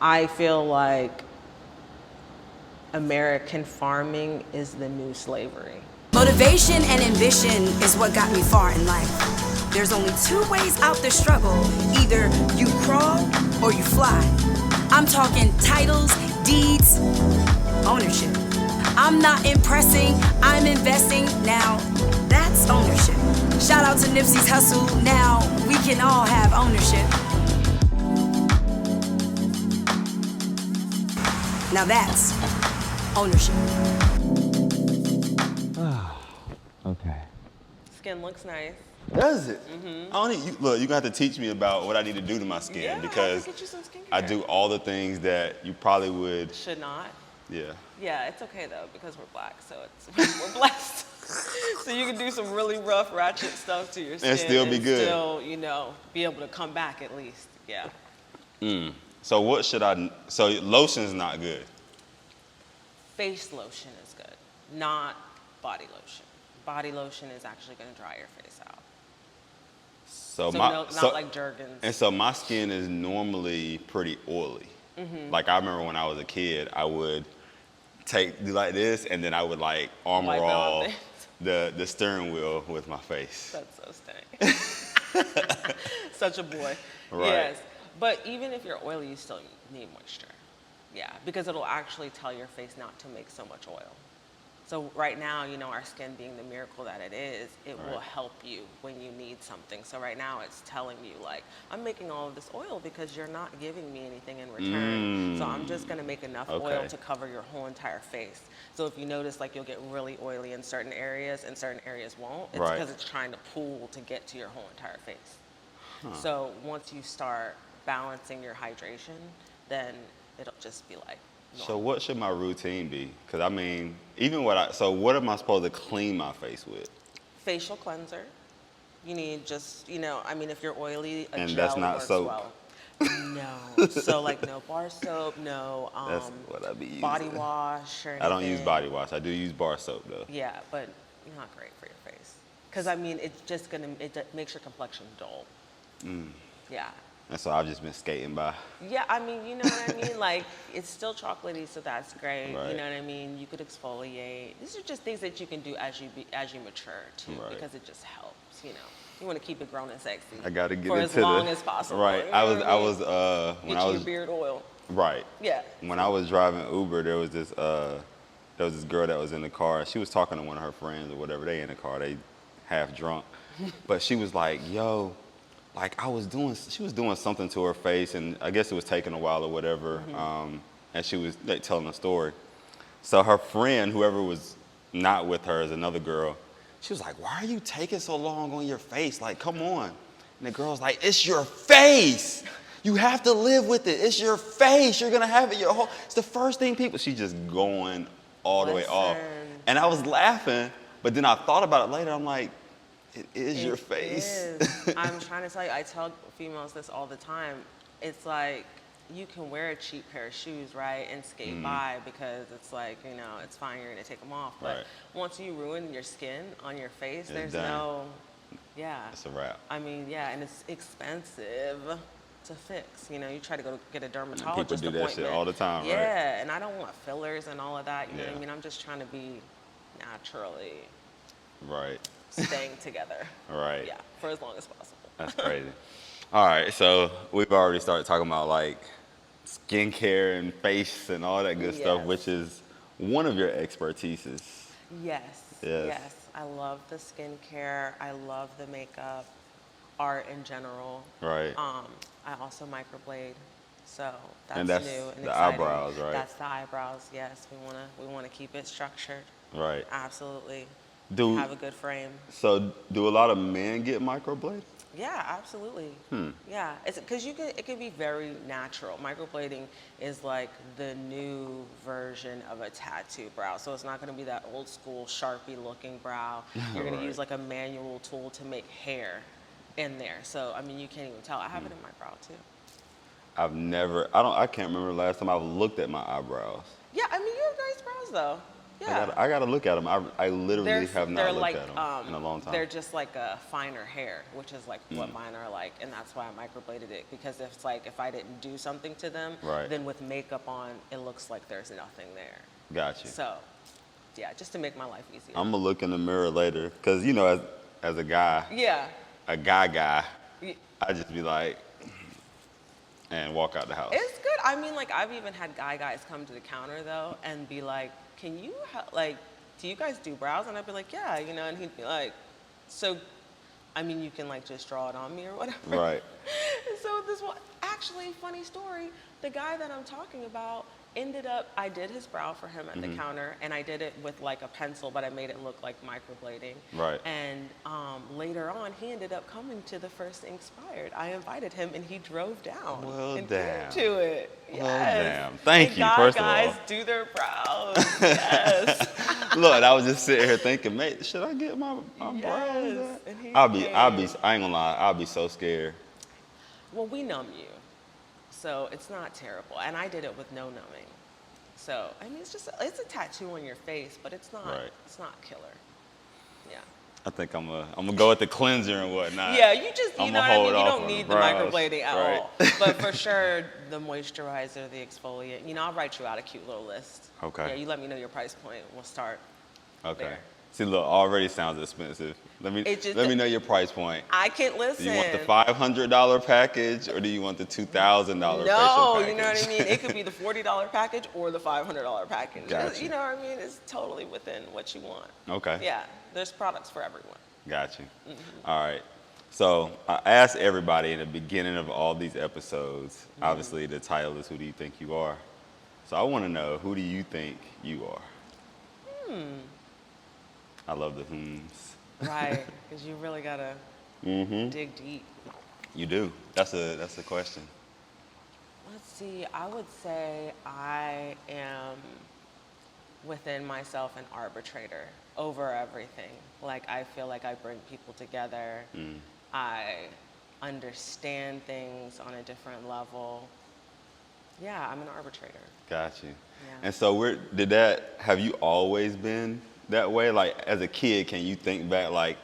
I feel like American farming is the new slavery. Motivation and ambition is what got me far in life. There's only two ways out the struggle. Either you crawl or you fly. I'm talking titles, deeds, ownership. I'm not impressing, I'm investing. Now, that's ownership. Shout out to Nipsey's hustle. Now, we can all have ownership. Now that's ownership. Okay. Skin looks nice. Does it? I don't need, look, you're gonna have to teach me about what I need to do to my skin Yeah, because I can get you some skincare. I do all the things that you probably would. Should not. Yeah. Yeah, it's okay though because we're black, so we're blessed. So you can do some really rough, ratchet stuff to your skin And still be good. Still, be able to come back at least. Yeah. So what should I? So lotion's not good. Face lotion is good, not body lotion. Body lotion is actually going to dry your face out. So not like Jergens. And so my skin is normally pretty oily. Like I remember when I was a kid, I would do like this, and then I would like armor Wipe it all on the steering wheel with my face. That's so stank. Such a boy. Right. Yes. But even if you're oily, you still need moisture. Yeah, because it'll actually tell your face not to make so much oil. So right now, our skin being the miracle that it is, it will help you when you need something. So right now it's telling you like, I'm making all of this oil because you're not giving me anything in return. So I'm just gonna make enough oil to cover your whole entire face. So if you notice like you'll get really oily in certain areas and certain areas won't, it's because it's trying to pool to get to your whole entire face. So once you start balancing your hydration, then it'll just be like normal. So what should my routine be? Because I mean, so what am I supposed to clean my face with? Facial cleanser. You need just, if you're oily, a And gel that's not works soap. well. No. So like no bar soap, no That's what I be using. body wash or anything. I don't use body wash. I do use bar soap though. Yeah, but not great for your face. Because it's just it makes your complexion dull. Yeah. And so I've just been skating by. Yeah, you know what I mean? Like, it's still chocolatey, so that's great. Right. You know what I mean? You could exfoliate. These are just things that you can do as you mature, too, because it just helps, You want to keep it grown and sexy. I got to get for into as long as possible. Right. You know When Get I was your beard oil. Right. Yeah. When I was driving Uber, there was this girl that was in the car. She was talking to one of her friends or whatever. They in the car. They half drunk. But she was like, yo, like she was doing something to her face, and I guess it was taking a while or whatever, and she was telling a story. So her friend, whoever was not with her, is another girl, she was like, why are you taking so long on your face? Like, come on. And the girl's like, it's your face. You have to live with it. It's your face. You're going to have it it's the first thing she's just going all the way off. And I was laughing, but then I thought about it later. I'm like, it is your face. It is. I'm trying to tell you, I tell females this all the time. It's like, you can wear a cheap pair of shoes, right, and skate by because it's like, it's fine, you're gonna take them off. But once you ruin your skin on your face, there's no, It's a wrap. and it's expensive to fix. You try to go get a dermatologist People do that shit all the time, right? Yeah, and I don't want fillers and all of that, you know what I mean? I'm just trying to be naturally staying together. Right. Yeah, for as long as possible. That's crazy. All right, so we've already started talking about like skincare and face and all that good stuff, which is one of your expertises. Yes. I love the skincare. I love the makeup, art in general. Right. I also microblade, so that's and that's new and the exciting. eyebrows, right? That's the eyebrows. Yes, we wanna keep it structured. Right. Absolutely. Do have a good frame. So do a lot of men get microbladed? Yeah, absolutely. Yeah, it's because it can be very natural. Microblading is like the new version of a tattoo brow. So it's not going to be that old school Sharpie looking brow. You're going to use like a manual tool to make hair in there. So you can't even tell. I have it in my brow too. I can't remember the last time I've looked at my eyebrows. Yeah, you have nice brows though. Yeah. I gotta look at them. I literally have They're not looked like, at them in a long time. they're just like a finer hair, which is like Mm. what mine are like, and that's why I microbladed it, because it's like if I didn't do something to them, Right. then with makeup on, it looks like there's nothing there. Got you. So, yeah, just to make my life easier. I'm gonna look in the mirror later, cause you know, as a guy, Yeah. a guy, Y- I just be like, and walk out the house. It's good. I mean, like, I've even had guys come to the counter, though, and be like, can you, like, do you guys do brows? And I'd be like, yeah, you know, and he'd be like, so, I mean, you can, like, just draw it on me or whatever. Right. So this one, actually, funny story, the guy that I'm talking about ended up, I did his brow for him at the counter, and I did it with, like, a pencil, but I made it look like microblading. Right. And later on, he ended up coming to the first Inspired. I invited him, and he drove down Well, and damn. came to it. Well, Yes. damn. Thank And you, first of all. guys do their brows. Yes. Look, I was just sitting here thinking, mate, should I get my brows Yes, done? and he I ain't came. gonna lie, I'll be so scared. Well, we numb you, so it's not terrible. And I did it with no numbing. So, I mean, it's a tattoo on your face, but it's not, Right. it's not killer. Yeah. I think I'm gonna go with the cleanser and whatnot. Yeah, you just, you I'ma know what I hold mean? You off don't on the need the brows, microblading at right. all. But for sure, the moisturizer, the exfoliant, you know, I'll write you out a cute little list. Okay. Yeah, you let me know your price point. We'll start Okay. there. See, look, already sounds expensive. Let me know your price point. I can't Do listen. you want the $500 package or do you want the $2,000 facial No, package? you know what I mean? It could be the $40 package or the $500 package. Gotcha. You know what I mean? It's totally within what you want. Okay. Yeah, there's products for everyone. Got you. All right. So I asked everybody in the beginning of all these episodes, obviously the title is Who Do You Think You Are? So I want to know, who do you think you are? I love the whom's. Right, because you really got to dig deep. You do. That's a question. Let's see, I would say I am within myself an arbitrator over everything. Like, I feel like I bring people together. I understand things on a different level. Yeah, I'm an arbitrator. Got you. Yeah. And so have you always been that way? Like, as a kid, can you think back, like,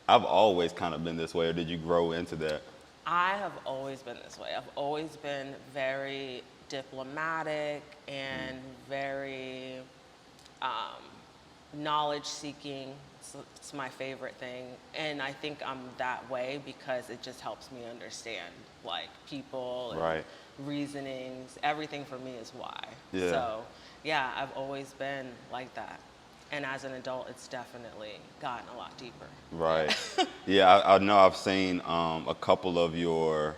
I've always kind of been this way, or did you grow into that? I have always been this way. I've always been very diplomatic and very knowledge-seeking. It's my favorite thing. And I think I'm that way because it just helps me understand, like, people and Right. reasonings. Everything for me is why. Yeah. So, yeah, I've always been like that. And as an adult, it's definitely gotten a lot deeper. Right. Yeah, I know I've seen a couple of your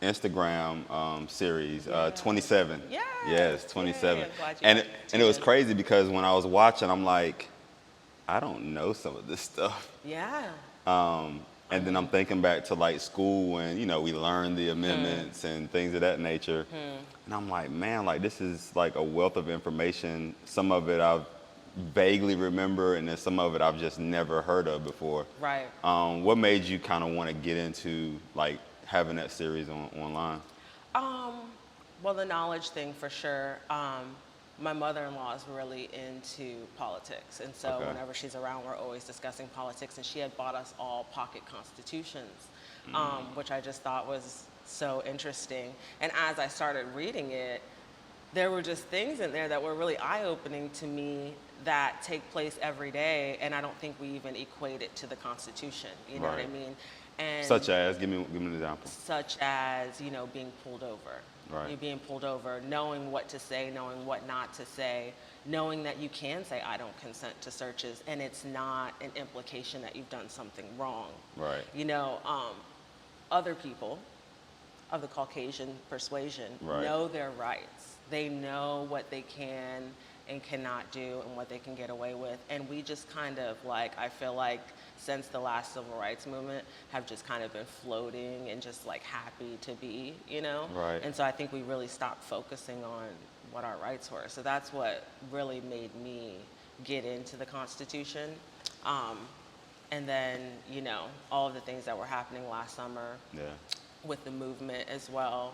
Instagram series, 27. Yes. Yes, 27. Yay, I'm glad you And got it was tuned in. crazy because when I was watching, I'm like, I don't know some of this stuff. Yeah. And then I'm thinking back to, like, school when, you know, we learned the amendments and things of that nature. And I'm like, man, like, this is like a wealth of information. Some of it I've vaguely remember, and then some of it I've just never heard of before. Right. What made you kind of want to get into, like, having that series online? Well, the knowledge thing for sure. My mother-in-law is really into politics, and so Okay. whenever she's around, we're always discussing politics. And she had bought us all pocket constitutions, which I just thought was so interesting. And as I started reading it, there were just things in there that were really eye-opening to me that take place every day, and I don't think we even equate it to the Constitution. You know what I Right. mean? And Such as, give me an example. such as, you know, being pulled over. Right. You being pulled over, knowing what to say, knowing what not to say, knowing that you can say, I don't consent to searches, and it's not an implication that you've done something wrong. Right. You know, other people of the Caucasian persuasion Right. know their rights. They know what they can and cannot do and what they can get away with. And we just kind of, like, I feel like since the last civil rights movement, have just kind of been floating and just, like, happy to be, you know? Right. And so I think we really stopped focusing on what our rights were. So that's what really made me get into the Constitution. And then, you know, all of the things that were happening last summer Yeah. with the movement as well,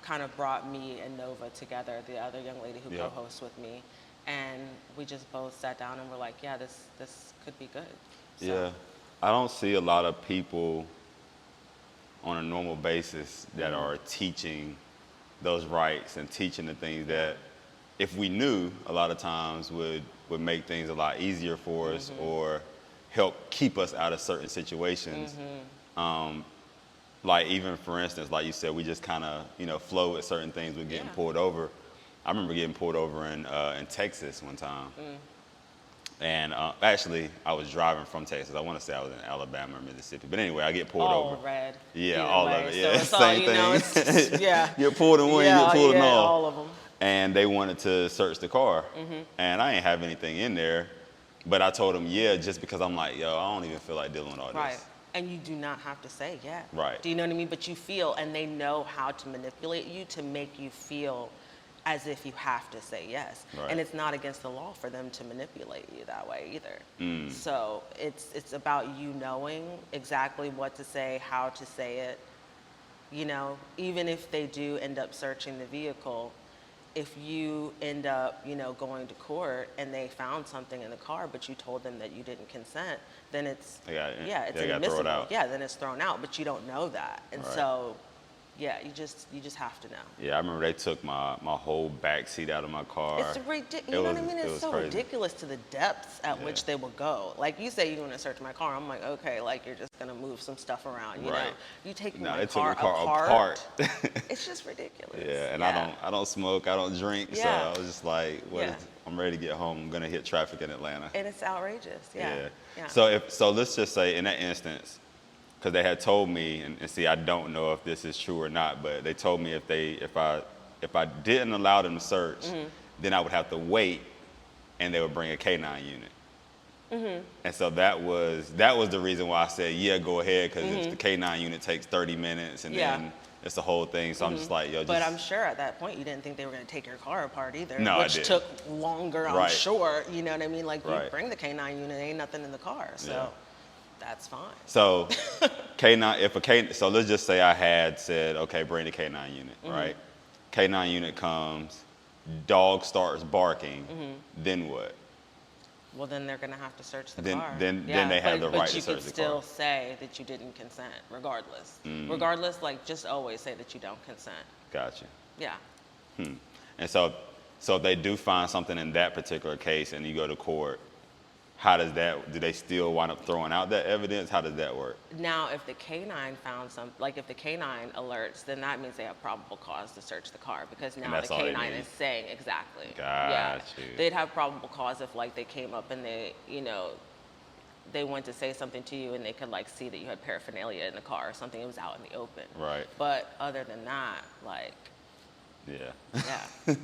kind of brought me and Nova together, the other young lady who Yeah. co-hosts with me. and we just both sat down and were like, yeah, this could be good. So, Yeah. I don't see a lot of people on a normal basis that are teaching those rights and teaching the things that, if we knew, a lot of times would make things a lot easier for us or help keep us out of certain situations. Like even for instance, like you said, we just kind of, flow with certain things with getting pulled over. I remember getting pulled over in Texas one time. And actually, I was driving from Texas. I want to say I was in Alabama or Mississippi. But anyway, I get pulled over. All red. Yeah, either all way. of it. So Yeah, it's all, same you know, thing. it's just, yeah. Get pulled in one, you get pulled in all. all of them. And they wanted to search the car. And I ain't have anything in there. But I told them, yeah, just because I'm like, yo, I don't even feel like dealing with all Right. this. And you do not have to say yeah. Right. Do you know what I mean? But you feel, and they know how to manipulate you to make you feel as if you have to say yes. Right. And it's not against the law for them to manipulate you that way either. So it's about you knowing exactly what to say, how to say it. Even if they do end up searching the vehicle, if you end up, going to court and they found something in the car, but you told them that you didn't consent, then it's, They got- it's they gotta throw it inadmissible. out. Yeah, then it's thrown out, but you don't know that. And Right. so, yeah, you just have to know. Yeah, I remember they took my whole back seat out of my car. It's ridiculous. It You know what was- I mean? it It's was so crazy. ridiculous to the depths at Yeah. which they will go. Like you say, you want to search my car. I'm like, okay, like you're just gonna move some stuff around. You know, Right. you take No, my they took car the car apart. apart. It's just ridiculous. Yeah, and I don't smoke, I don't drink, so Yeah. I was just like, Yeah. I'm ready to get home. I'm gonna hit traffic in Atlanta. And it's outrageous. Yeah. Yeah. So let's just say in that instance, because they had told me, and see, I don't know if this is true or not, but they told me if I didn't allow them to search, then I would have to wait, and they would bring a K9 unit. And so that was the reason why I said, yeah, go ahead, because if the K9 unit takes 30 minutes, and Yeah. then it's the whole thing. So I'm just like, yo, just. But I'm sure at that point you didn't think they were going to take your car apart either, No, I which didn't. took longer, I'm Right. sure. You know what I mean? Like you Right. bring the K9 unit, ain't nothing in the car, so Yeah. that's fine. So K9, so let's just say I had said, okay, bring the K9 unit, right? K9 unit comes, dog starts barking, then what? Well, then they're going to have to search the Then- car. then they have the right to search the But you could still car. say that you didn't consent, regardless. Regardless, like just always say that you don't consent. Gotcha. Yeah. And so if they do find something in that particular case and you go to court, how does that, do they still wind up throwing out that evidence? How does that work? Now, if the K9 found some, like if the K9 alerts, then that means they have probable cause to search the car because now the that's all they K9 need. is saying exactly. Got you. They'd have probable cause if like they came up and they went to say something to you and they could like see that you had paraphernalia in the car or something. It was out in the open. Right. But other than that, like, Yeah. yeah.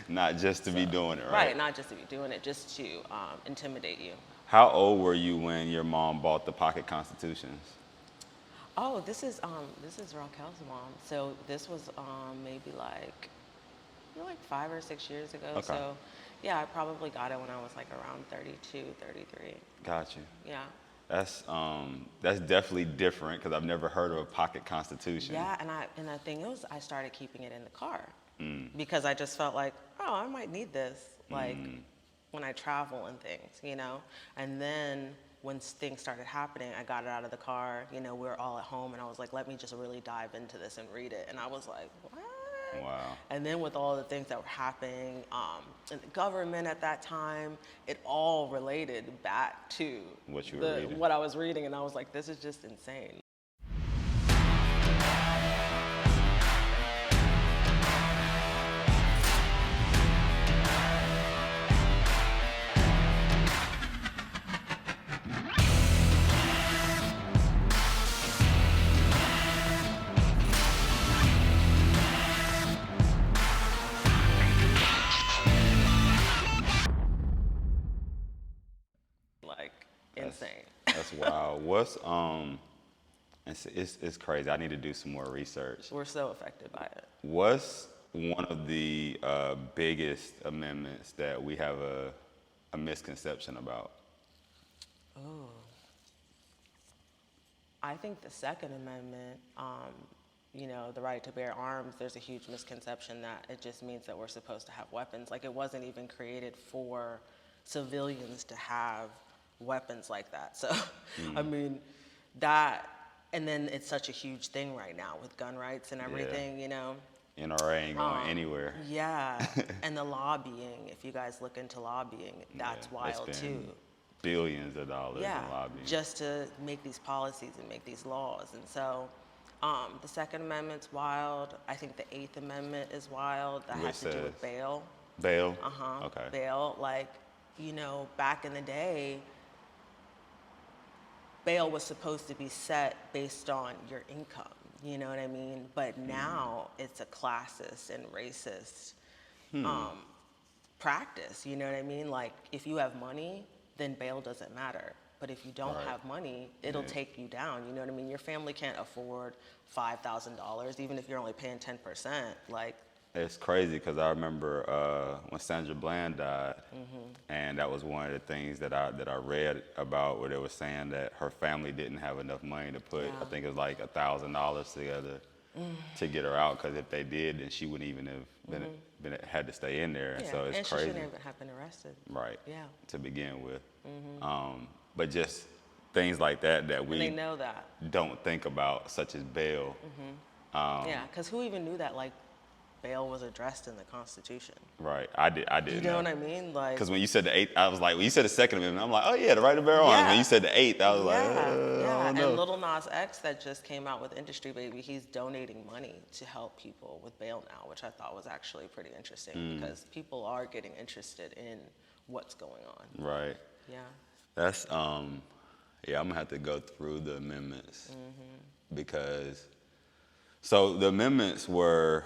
Not just to be doing it, right? Right, not just to be doing it, just to intimidate you. How old were you when your mom bought the pocket constitutions? Oh, this is Raquel's mom. So this was maybe like 5 or 6 years ago. Okay. So yeah, I probably got it when I was like around 32, 33. Got you. Yeah. That's definitely different because I've never heard of a pocket constitution. Yeah, and the thing is, I started keeping it in the car because I just felt like, oh, I might need this, like when I travel and things, And then when things started happening, I got it out of the car. We were all at home, and I was like, let me just really dive into this and read it. And I was like, what? Wow. And then with all the things that were happening in the government at that time, it all related back to What you were reading. what I was reading, and I was like, this is just insane. Like, insane. That's wild. What's it's crazy. I need to do some more research. We're so affected by it. What's one of the biggest amendments that we have a misconception about? I think the Second Amendment, the right to bear arms, there's a huge misconception that it just means that we're supposed to have weapons. Like, it wasn't even created for civilians to have weapons like that. So, I mean, that, and then it's such a huge thing right now with gun rights and everything, NRA ain't going anywhere. Yeah, and the lobbying, if you guys look into lobbying, that's wild too. Billions of dollars in lobbying. Just to make these policies and make these laws. And so the Second Amendment's wild. I think the Eighth Amendment is wild. That has to do with bail. Bail? Okay. Bail. Like, back in the day, bail was supposed to be set based on your income. You know what I mean? But now it's a classist and racist practice. You know what I mean? Like, if you have money, then bail doesn't matter. But if you don't have money, it'll take you down. You know what I mean? Your family can't afford $5,000, even if you're only paying 10%. Like, it's crazy because I remember when Sandra Bland died, and that was one of the things that I read about, where they were saying that her family didn't have enough money to put, I think it was like $1,000 together to get her out, because if they did, then she wouldn't even have had to stay in there. Yeah. So it's and crazy. She shouldn't even have been arrested. Right. Yeah. To begin with. But just things like that we and they know that. don't think about, such as bail. Yeah, because who even knew that, like, bail was addressed in the Constitution? Right. I didn't You know what I mean? Like, because when you said the Eighth, I was like, when you said the Second Amendment, I'm like, oh yeah, the right to bear arms. When you said the Eighth, I was like, I don't know. And Lil Nas X, that just came out with Industry Baby, he's donating money to help people with bail now, which I thought was actually pretty interesting, because people are getting interested in what's going on. Right. Yeah. That's I'm gonna have to go through the amendments, because so the amendments were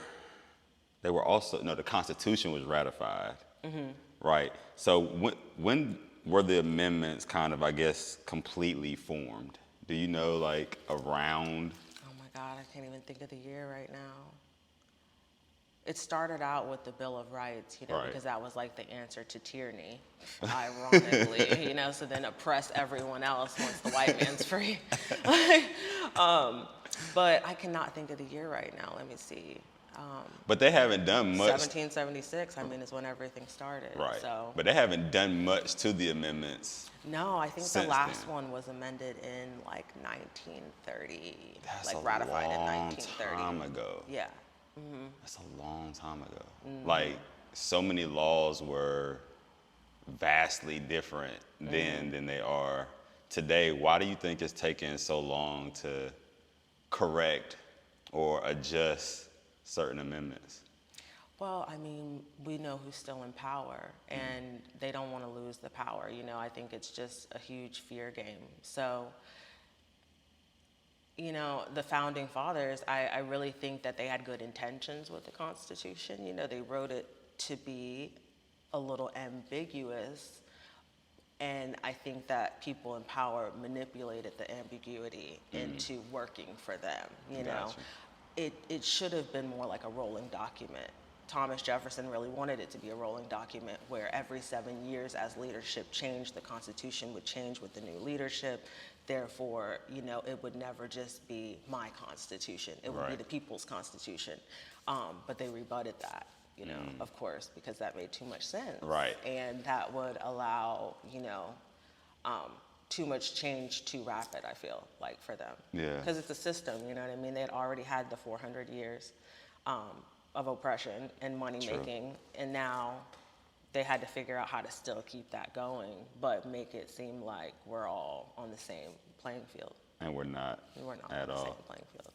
also, the Constitution was ratified, right? So when were the amendments kind of, I guess, completely formed? Do you know, like, around? Oh my God, I can't even think of the year right now. It started out with the Bill of Rights, because that was like the answer to tyranny, ironically, so then oppress everyone else once the white man's free. But I cannot think of the year right now. Let me see. But they haven't done much. 1776, is when everything started. Right. So. But they haven't done much to the amendments. No, I think the last one was amended in like 1930. That's ratified in a long 1930. time ago. Yeah. That's a long time ago. Like, so many laws were vastly different then than they are today. Why do you think it's taken so long to correct or adjust certain amendments? Well, we know who's still in power, and they don't want to lose the power. I think it's just a huge fear game. So, the founding fathers, I really think that they had good intentions with the Constitution. They wrote it to be a little ambiguous, and I think that people in power manipulated the ambiguity into working for them. Gotcha. It should have been more like a rolling document. Thomas Jefferson really wanted it to be a rolling document where every 7 years, as leadership changed, the Constitution would change with the new leadership. Therefore, it would never just be my Constitution. It would be the people's Constitution. But they rebutted that, of course, because that made too much sense. Right. And that would allow, too much change too rapid, I feel like, for them. Yeah. Because it's a system, you know what I mean? They had already had the 400 years of oppression and money making, and now they had to figure out how to still keep that going, but make it seem like we're all on the same playing field. And we're not at on the all. same playing field.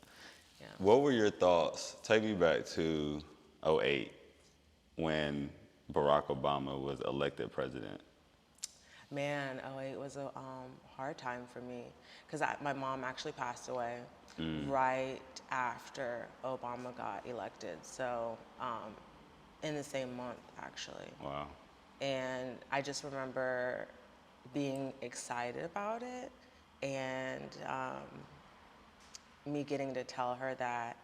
Yeah. What were your thoughts? Take me back to 2008 when Barack Obama was elected president. Man, 2008 was a hard time for me, because my mom actually passed away right after Obama got elected. So in the same month, actually. Wow. And I just remember being excited about it, and me getting to tell her that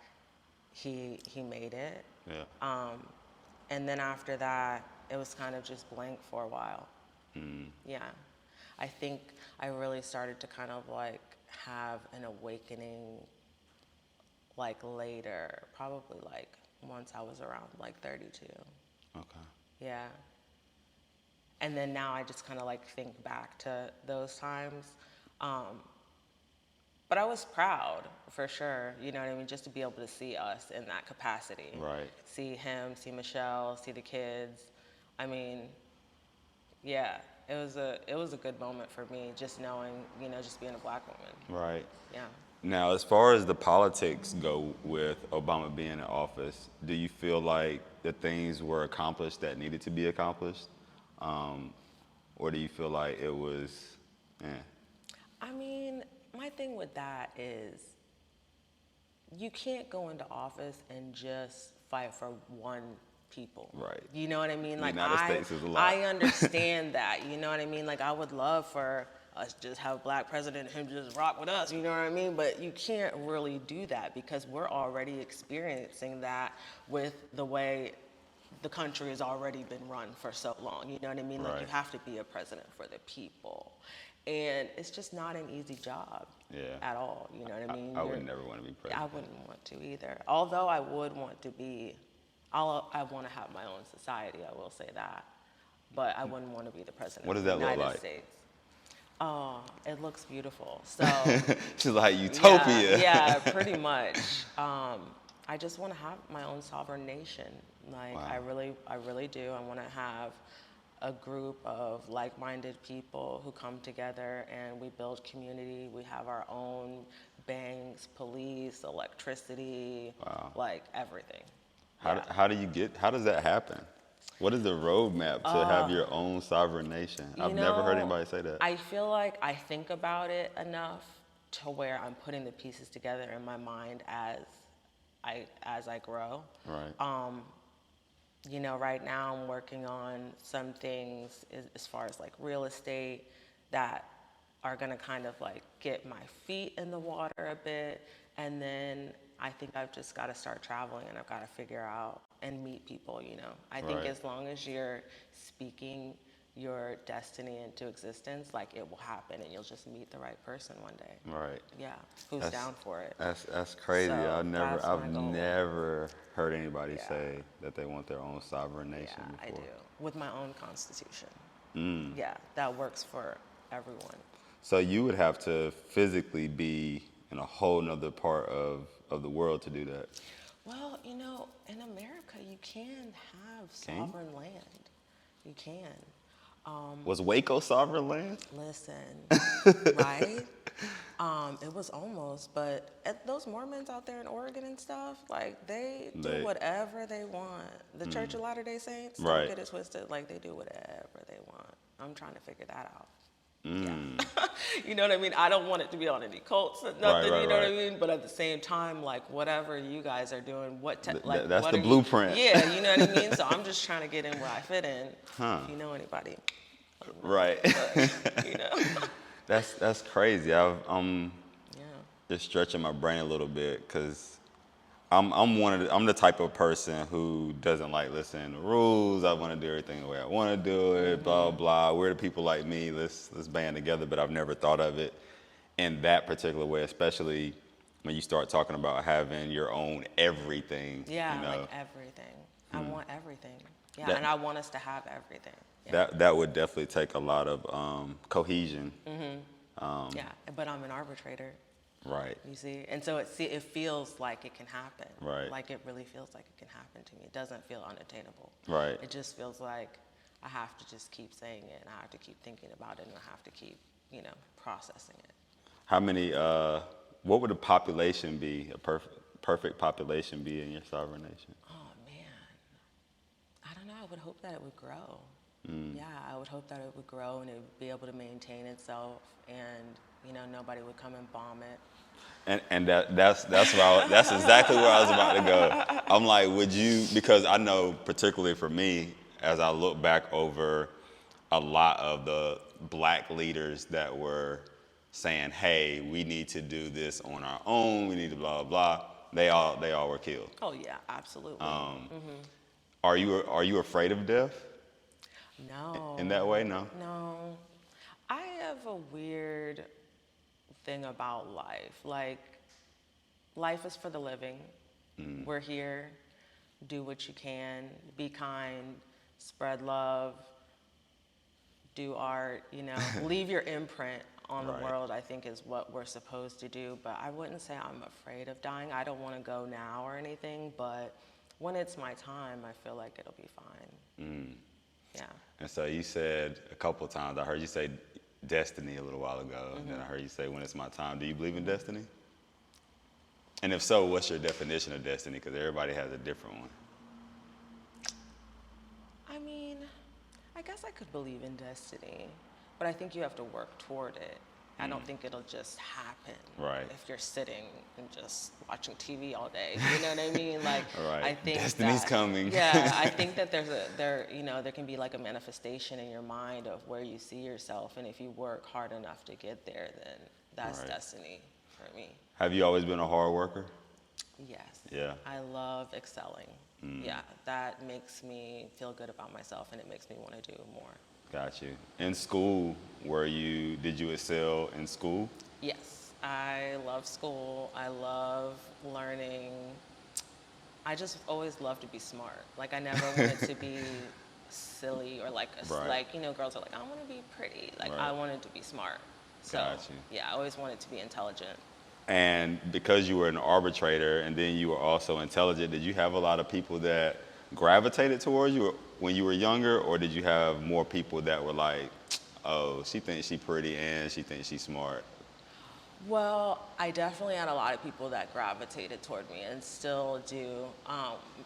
he made it. Yeah. And then after that, it was kind of just blank for a while. Yeah. I think I really started to kind of like have an awakening like later, probably like once I was around like 32. Okay. Yeah. And then now I just kind of like think back to those times. But I was proud for sure, you know what I mean, just to be able to see us in that capacity. Right. See him, see Michelle, see the kids. I mean, yeah, it was a good moment for me, just knowing, you know, just being a black woman. Right. Yeah. Now, as far as the politics go with Obama being in office, do you feel like the things were accomplished that needed to be accomplished? Or do you feel like it was, I mean, my thing with that is you can't go into office and just fight for one people. Right. You know what I mean? The Like United States is a lot. I understand that. You know what I mean? Like I would love for us to just have a black president and him just rock with us. You know what I mean? But you can't really do that because we're already experiencing that with the way the country has already been run for so long. You know what I mean? Like Right. you have to be a president for the people. And it's just not an easy job at all. You know what I mean? I would never want to be president. I wouldn't want to either. Although I would want to be, I want to have my own society, I will say that. But I wouldn't want to be the president What does of the that look United like? States. Oh, it looks beautiful. So She's like utopia. yeah, pretty much. I just want to have my own sovereign nation. Like Wow. I really do. I want to have a group of like-minded people who come together and we build community. We have our own banks, police, electricity, like everything. How does that happen? What is the roadmap to have your own sovereign nation? I've never heard anybody say that. I feel like I think about it enough to where I'm putting the pieces together in my mind as I grow. Right. You know, right now I'm working on some things as far as like real estate that are gonna kind of like get my feet in the water a bit. And then I think I've just gotta start traveling and I've gotta figure out and meet people, you know. I think Right. as long as you're speaking your destiny into existence, like it will happen and you'll just meet the right person one day. Right. Yeah, who's down for it. That's crazy. So, I've that's my goal. never heard anybody Yeah. say that they want their own sovereign nation Yeah, before. I do. With my own constitution. Yeah, that works for everyone. So you would have to physically be in a whole nother part of the world to do that. Well, you know, in America, you can have Can you? sovereign land. You can. Was Waco sovereign land? Listen, right? It was almost, but those Mormons out there in Oregon and stuff, like they do whatever they want. The Church of Latter-day Saints, Right. don't get it twisted, like they do whatever they want. I'm trying to figure that out. Yeah. You know what I mean? I don't want it to be on any cults, nothing, Right, you know what I right. mean? But at the same time, like whatever you guys are doing, That's what the are you- blueprint. Yeah, you know what I mean? So I'm just trying to get in where I fit in. Huh. If you know anybody, Right. you know? That's crazy. I'm Yeah. just stretching my brain a little bit because I'm the type of person who doesn't like listening to rules. I want to do everything the way I want to do it. Blah blah. We're the people like me. Let's band together. But I've never thought of it in that particular way, especially when you start talking about having your own everything. Yeah, you know? like everything. I want everything. Yeah, That- and I want us to have everything. Yeah. That would definitely take a lot of cohesion. Yeah, but I'm an arbitrator, Right. you see? And so it feels like it can happen. Right. Like it really feels like it can happen to me. It doesn't feel unattainable. Right. It just feels like I have to just keep saying it and I have to keep thinking about it and I have to keep, you know, processing it. How many? What would a population be? A perfect population be in your sovereign nation? Oh man, I don't know. I would hope that it would grow. Yeah, I would hope that it would grow and it would be able to maintain itself, and you know nobody would come and bomb it. And that's exactly where I was about to go. I'm like, would you? Because I know, particularly for me, as I look back over a lot of the black leaders that were saying, "Hey, we need to do this on our own. We need to blah blah blah." They all were killed. Oh yeah, absolutely. Are you afraid of death? No. In that way, no. No. I have a weird thing about life. Like, life is for the living. We're here. Do what you can. Be kind. Spread love. Do art. Leave your imprint on the Right. world, I think, is what we're supposed to do. But I wouldn't say I'm afraid of dying. I don't want to go now or anything, but when it's my time, I feel like it'll be fine. Yeah. And so you said a couple of times, I heard you say destiny a little while ago, and then I heard you say when it's my time. Do you believe in destiny? And if so, what's your definition of destiny? Because everybody has a different one. I mean, I guess I could believe in destiny, but I think you have to work toward it. I don't think it'll just happen. Right. If you're sitting and just watching TV all day, you know what I mean? Like, Right. I think Destiny's coming. Yeah, I think that there can be like a manifestation in your mind of where you see yourself, and if you work hard enough to get there, then that's Right. destiny for me. Have you always been a hard worker? Yes. Yeah. I love excelling. Yeah, that makes me feel good about myself, and it makes me want to do more. Got you. In school, did you excel in school? Yes, I love school. I love learning. I just always loved to be smart. Like, I never wanted to be silly or like, Right. girls are like, I want to be pretty. Like, Right. I wanted to be smart. So, Got you. yeah, I always wanted to be intelligent. And because you were an arbitrator and then you were also intelligent, did you have a lot of people that gravitated towards you when you were younger, or did you have more people that were like, oh, she thinks she's pretty and she thinks she's smart? Well, I definitely had a lot of people that gravitated toward me and still do.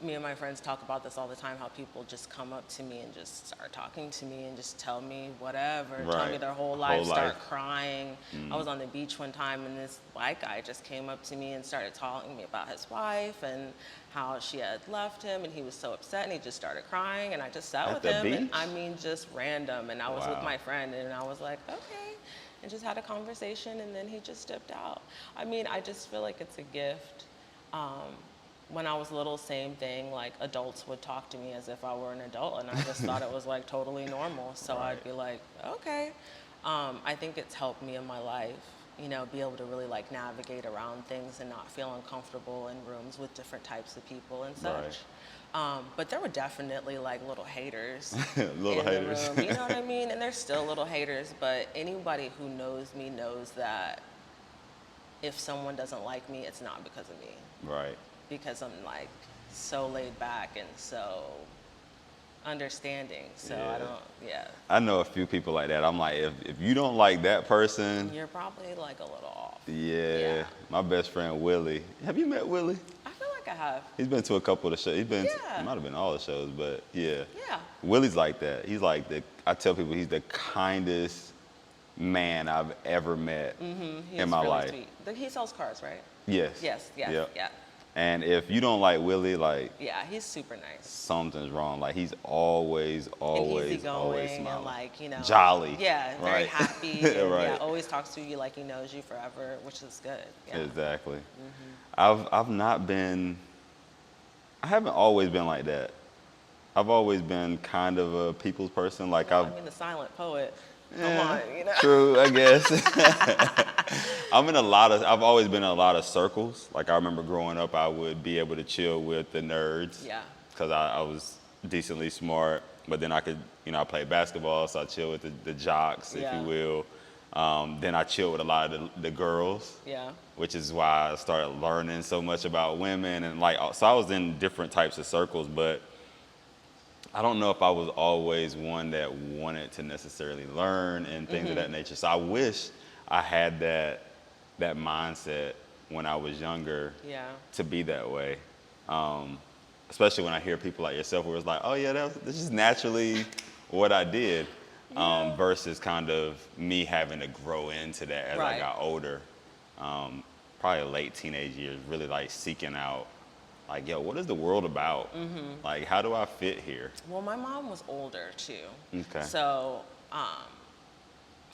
Me and my friends talk about this all the time, how people just come up to me and just start talking to me and just tell me whatever, tell me Right. their whole life, start crying. I was on the beach one time and this white guy just came up to me and started telling me about his wife and how she had left him, and he was so upset and he just started crying, and I just sat At with the him. And, beach? I mean, just random, and I was with Wow. my friend and I was like, okay. And just had a conversation, and then he just stepped out. I mean, I just feel like it's a gift. When I was little, same thing, like adults would talk to me as if I were an adult, and I just thought it was like totally normal. So Right. I'd be like, okay. I think it's helped me in my life, be able to really like navigate around things and not feel uncomfortable in rooms with different types of people and such. Right. But there were definitely like little haters Little in haters. the room. You know what I mean? And there's still little haters, but anybody who knows me knows that if someone doesn't like me, it's not because of me. Right. Because I'm like so laid back and so understanding. So Yeah. I know a few people like that. I'm like, if you don't like that person, You're probably like a little off. yeah. My best friend Willie. Have you met Willie? I feel like I have. He's been to a couple of the shows. He Yeah. might have been all the shows, but yeah. Yeah. Willie's like that. He's like I tell people he's the kindest man I've ever met He's in my really life. sweet. He sells cars, right? Yes. Yes, Yep. yeah. And if you don't like Willie, like Yeah, he's super nice. something's wrong. Like he's always And easygoing smiling. and like, Jolly. Yeah, very Right. happy. And, Right. Yeah, always talks to you like he knows you forever, which is good. Yeah. Exactly. I've not been. I haven't always been like that. I've always been kind of a people's person. Like Well, I mean, the silent poet. Come on, True, I guess. I've always been in a lot of circles. Like I remember growing up, I would be able to chill with the nerds. Yeah. Because I was decently smart. But then I could, I played basketball, so I chill with the jocks, if Yeah. you will. Then I chill with a lot of the girls. Yeah. Which is why I started learning so much about women. And so I was in different types of circles, but I don't know if I was always one that wanted to necessarily learn and things of that nature. So I wish I had that mindset when I was younger Yeah. to be that way. Especially when I hear people like yourself where it's like, oh yeah, this is naturally what I did. Versus kind of me having to grow into that as I Right. got older. Probably late teenage years, really like seeking out, like, yo, what is the world about? Like, how do I fit here? Well, my mom was older too. Okay. So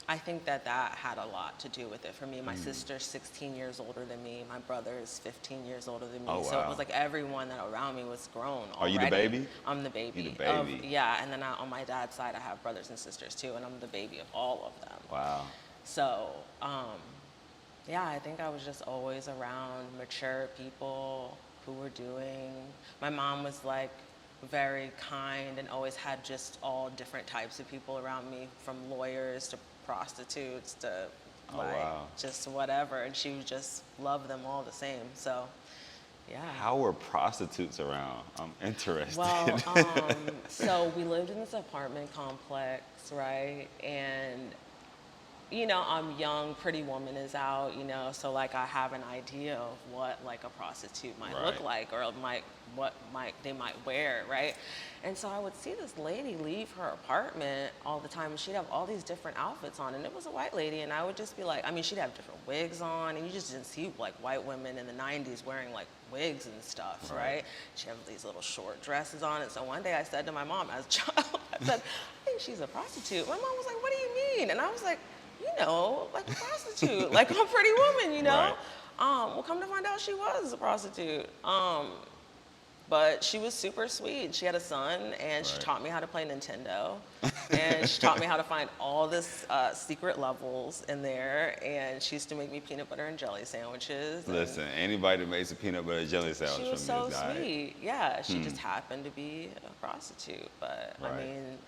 I think that had a lot to do with it for me. My sister's 16 years older than me. My brother is 15 years older than me. Oh, So it wow. was like everyone that around me was grown already. Are you the baby? I'm the baby. You the baby. Yeah, and then on my dad's side, I have brothers and sisters too, and I'm the baby of all of them. Wow. So Yeah, I think I was just always around mature people who were doing. My mom was like very kind and always had just all different types of people around me, from lawyers to prostitutes to Oh, like wow. just whatever, and she would just love them all the same. So, yeah. How were prostitutes around? I'm interested. Well, so we lived in this apartment complex, right? And I'm young, Pretty Woman is out, so like I have an idea of what like a prostitute might look Right. like, or what they might wear, right? And so I would see this lady leave her apartment all the time, and she'd have all these different outfits on, and it was a white lady, and I would just be like, I mean, she'd have different wigs on, and you just didn't see like white women in the 90s wearing like wigs and stuff, right? She'd have these little short dresses on, and so one day I said to my mom as a child, I said, I think she's a prostitute. My mom was like, what do you mean? And I was like, like a prostitute, like a Pretty Woman, Right. Well, come to find out she was a prostitute. But she was super sweet. She had a son, and she Right. taught me how to play Nintendo. And she taught me how to find all this secret levels in there. And she used to make me peanut butter and jelly sandwiches. and Listen, anybody that makes a peanut butter jelly sandwich She from was me so is diet. sweet. Yeah, she just happened to be a prostitute. But I Right. mean,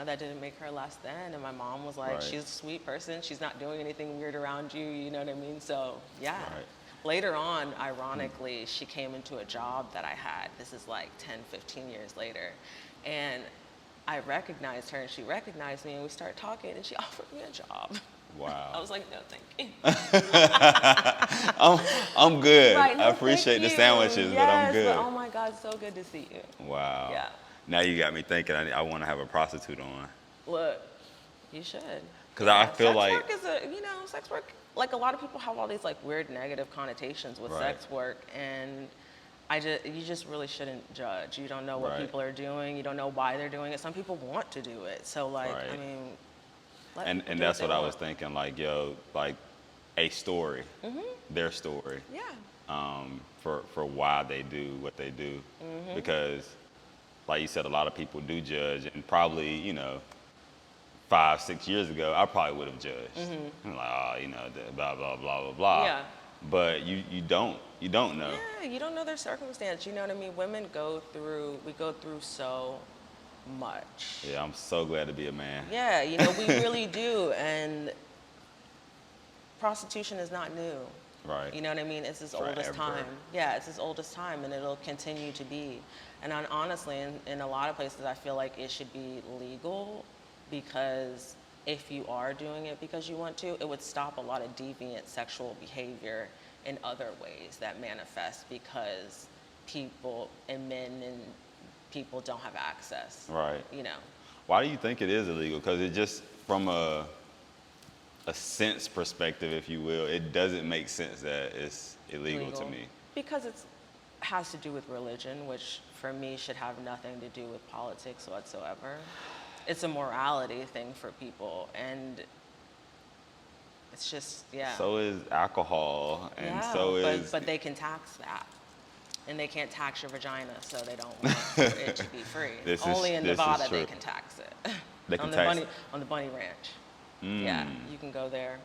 that didn't make her less than. And my mom was like, Right. she's a sweet person. She's not doing anything weird around you. You know what I mean? So, yeah. Right. Later on, ironically, she came into a job that I had. This is like 10, 15 years later. And I recognized her, and she recognized me, and we started talking, and she offered me a job. Wow. I was like, no, thank you. I'm good. Right, no, I appreciate thank the you. sandwiches, but I'm Yes, good. oh my God, so good to see you. Wow. Yeah. Now you got me thinking I want to have a prostitute on. Look, you should. 'Cause I feel sex like- work is sex work, like a lot of people have all these like weird negative connotations with Right. sex work, and you just really shouldn't judge. You don't know what Right. people are doing. You don't know why they're doing it. Some people want to do it. So like, Right. I mean, let And people do that's they what I want. was thinking, like, yo, like a story, their story, Yeah. for why they do what they do. Because, like you said, a lot of people do judge, and probably, 5, 6 years ago, I probably would have judged. I'm like, oh, blah, blah, blah, blah, blah. Yeah. But you don't know. Yeah, you don't know their circumstance. You know what I mean? We go through so much. Yeah, I'm so glad to be a man. Yeah, we really do. And prostitution is not new. Right. You know what I mean? It's as old as Forever. time. Yeah, it's as old as time, and it'll continue to be. And honestly, in a lot of places, I feel like it should be legal, because if you are doing it because you want to, it would stop a lot of deviant sexual behavior in other ways that manifest because people and men and people don't have access. Right. You know. Why do you think it is illegal? Because it just, from a sense perspective, if you will, it doesn't make sense that it's illegal to me. Because it has to do with religion, which for me should have nothing to do with politics whatsoever. It's a morality thing for people, and it's just, yeah. So is alcohol, and Yeah, so is. but they can tax that. And they can't tax your vagina, so they don't want for it to be free. Only in this is Nevada they true. can tax it. They can on the tax on the bunny ranch. Yeah, you can go there.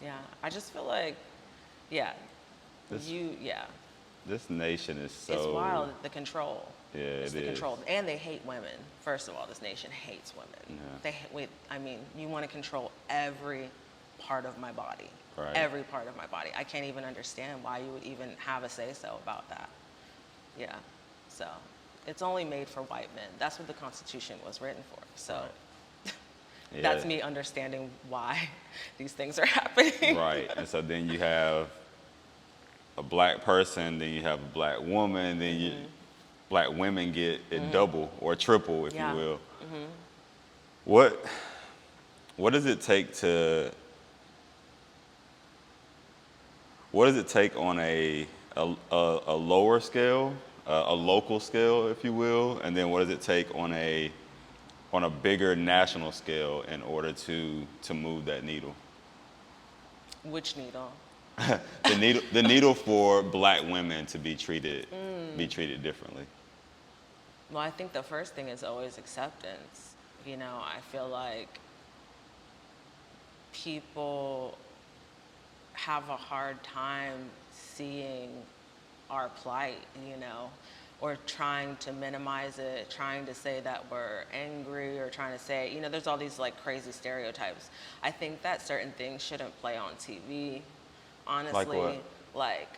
Yeah, I just feel like, yeah, This nation is so. it's wild, the control. Yeah, It's it the is. control. And they hate women. First of all, this nation hates women. Yeah. You want to control every part of my body. Right. Every part of my body. I can't even understand why you would even have a say-so about that. Yeah. So it's only made for white men. That's what the Constitution was written for. So Yeah. that's me understanding why these things are happening. Right. And so then you have a black person, then you have a black woman, then black women get it double or triple, if Yeah. you will. What does it take to? What does it take on a lower scale, a local scale, if you will, and then what does it take on a bigger national scale in order to move that needle? Which needle? The needle for black women to be treated differently. Well, I think the first thing is always acceptance. I feel like people have a hard time seeing our plight, you know, or trying to minimize it, trying to say that we're angry, or trying to say, you know, there's all these like crazy stereotypes. I think that certain things shouldn't play on TV, honestly. Like what? Like,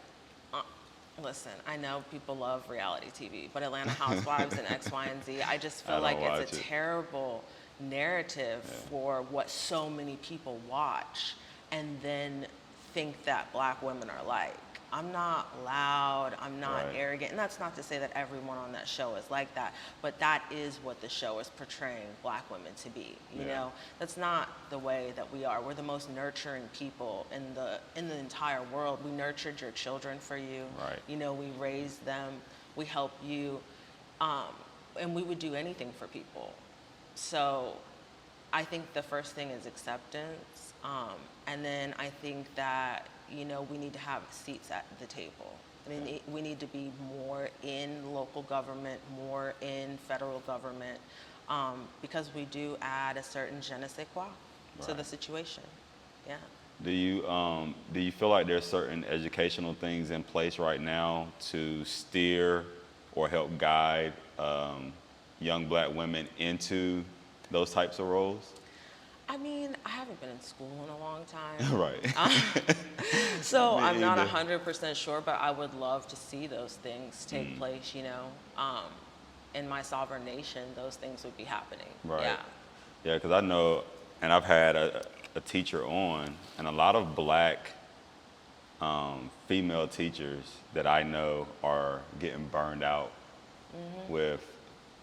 listen, I know people love reality TV, but Atlanta Housewives and X, Y, and Z, I just feel like it's a terrible narrative for what so many people watch and then think that black women are like. I'm not loud, I'm not arrogant, and that's not to say that everyone on that show is like that, but that is what the show is portraying black women to be, you know? That's not the way that we are. We're the most nurturing people in the entire world. We nurtured your children for you, you know, we raised them, we help you, and we would do anything for people. So I think the first thing is acceptance, and then I think that, you know, we need to have seats at the table. I mean, we need to be more in local government, more in federal government, because we do add a certain je ne sais quoi to the situation. Yeah. Do you feel like there's certain educational things in place right now to steer or help guide young black women into those types of roles? I mean, I haven't been in school in a long time. Right. So I'm not 100% sure, but I would love to see those things take place, you know. In my sovereign nation, those things would be happening. Right. Yeah. Yeah, because I know, and I've had a teacher on, and a lot of black female teachers that I know are getting burned out with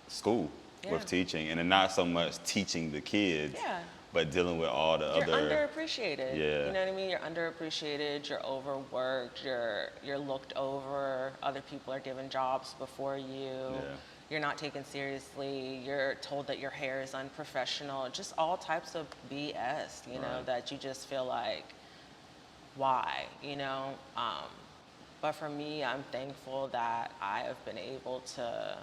school, with teaching, and not so much teaching the kids, but dealing with all the You're other. underappreciated. Yeah. You know what I mean? You're underappreciated, you're overworked, you're looked over, other people are given jobs before you. You're not taken seriously, you're told that your hair is unprofessional, just all types of BS, you know, that you just feel like, why, you know? But for me, I'm thankful that I have been able to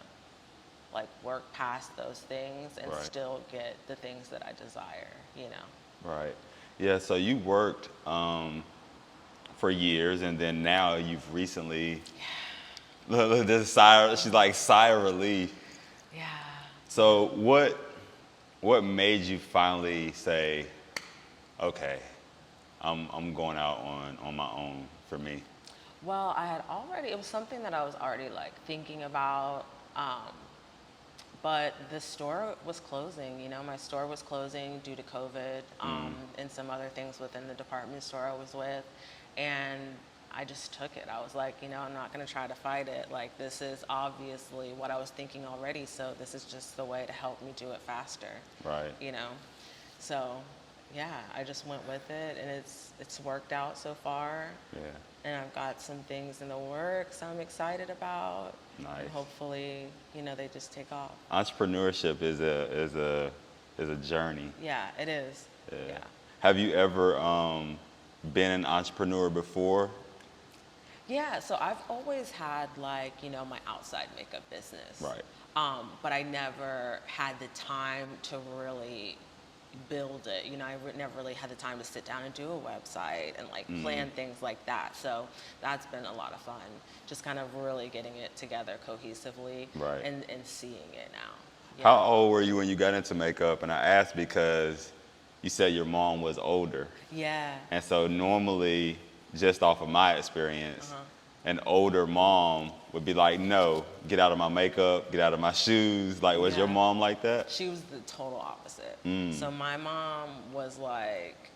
like work past those things and still get the things that I desire, you know? Right. Yeah, so you worked for years, and then now you've recently, look, this sigh, she's like sigh of relief. Yeah. So what made you finally say, okay, I'm going out on my own for me? Well, it was something that I was already like thinking about, but the store was closing, you know, my store was closing due to COVID, and some other things within the department store I was with, and I just took it. I was like, you know, I'm not gonna try to fight it. Like, this is obviously what I was thinking already, so this is just the way to help me do it faster. Right. You know, so yeah, I just went with it, and it's worked out so far. Yeah. And I've got some things in the works I'm excited about. Nice. And hopefully, you know, they just take off. Entrepreneurship is a journey. Yeah, it is. Yeah. Have you ever been an entrepreneur before? Yeah, so I've always had like, you know, my outside makeup business. Right. But I never had the time to really build it. You know, I never really had the time to sit down and do a website and like plan things like that. So that's been a lot of fun, just kind of really getting it together cohesively and seeing it now. Yeah. How old were you when you got into makeup? And I asked because you said your mom was older. Yeah. And so normally, just off of my experience, an older mom would be like, no, get out of my makeup, get out of my shoes. Like, was your mom like that? She was the total opposite. So my mom was like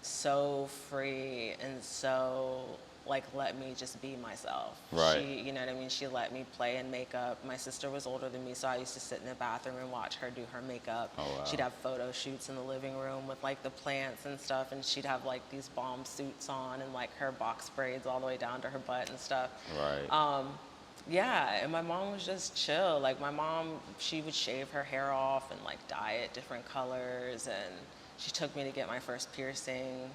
so free and so like let me just be myself. Right. She, you know what I mean? She let me play in makeup. My sister was older than me, so I used to sit in the bathroom and watch her do her makeup. Oh, wow. She'd have photo shoots in the living room with like the plants and stuff, and she'd have like these bomb suits on and like her box braids all the way down to her butt and stuff. Right. Yeah, and my mom was just chill. Like my mom, she would shave her hair off and like dye it different colors, and she took me to get my first piercing.